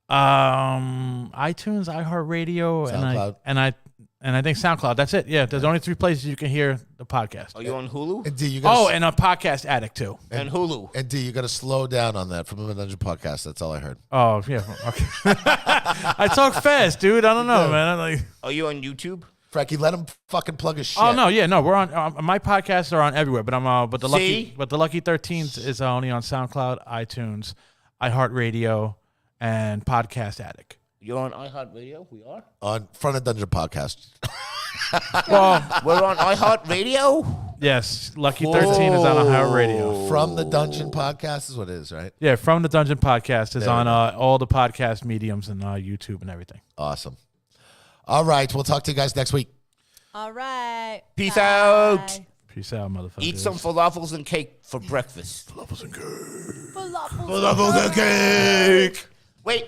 iHeartRadio, SoundCloud. and I think SoundCloud. That's it. Yeah, there's only 3 places you can hear the podcast. Are you on Hulu? And Dee, you gotta And a Podcast Addict too. And Hulu. And Dee, you got to slow down on that from the Dungeon podcast. That's all I heard. Oh yeah, okay. I talk fast, dude. I don't know, man. Are you on YouTube? Frankie, let him fucking plug his shit. Oh no, yeah, no. We're on. My podcasts are on everywhere, but the See? Lucky 13s is only on SoundCloud, iTunes, iHeartRadio, and Podcast Addict. You're on iHeartRadio? We are? On Front of Dungeon podcast. Well, We're on iHeartRadio? yes, Lucky 13 is on iHeartRadio. From the Dungeon podcast is what it is, right? Yeah, From the Dungeon podcast is There we on go. all the podcast mediums and YouTube and everything. Awesome. All right, we'll talk to you guys next week. All right. Peace Bye. out. Peace out, motherfuckers. Eat some falafels and cake for breakfast. Falafels. Cake. Wait.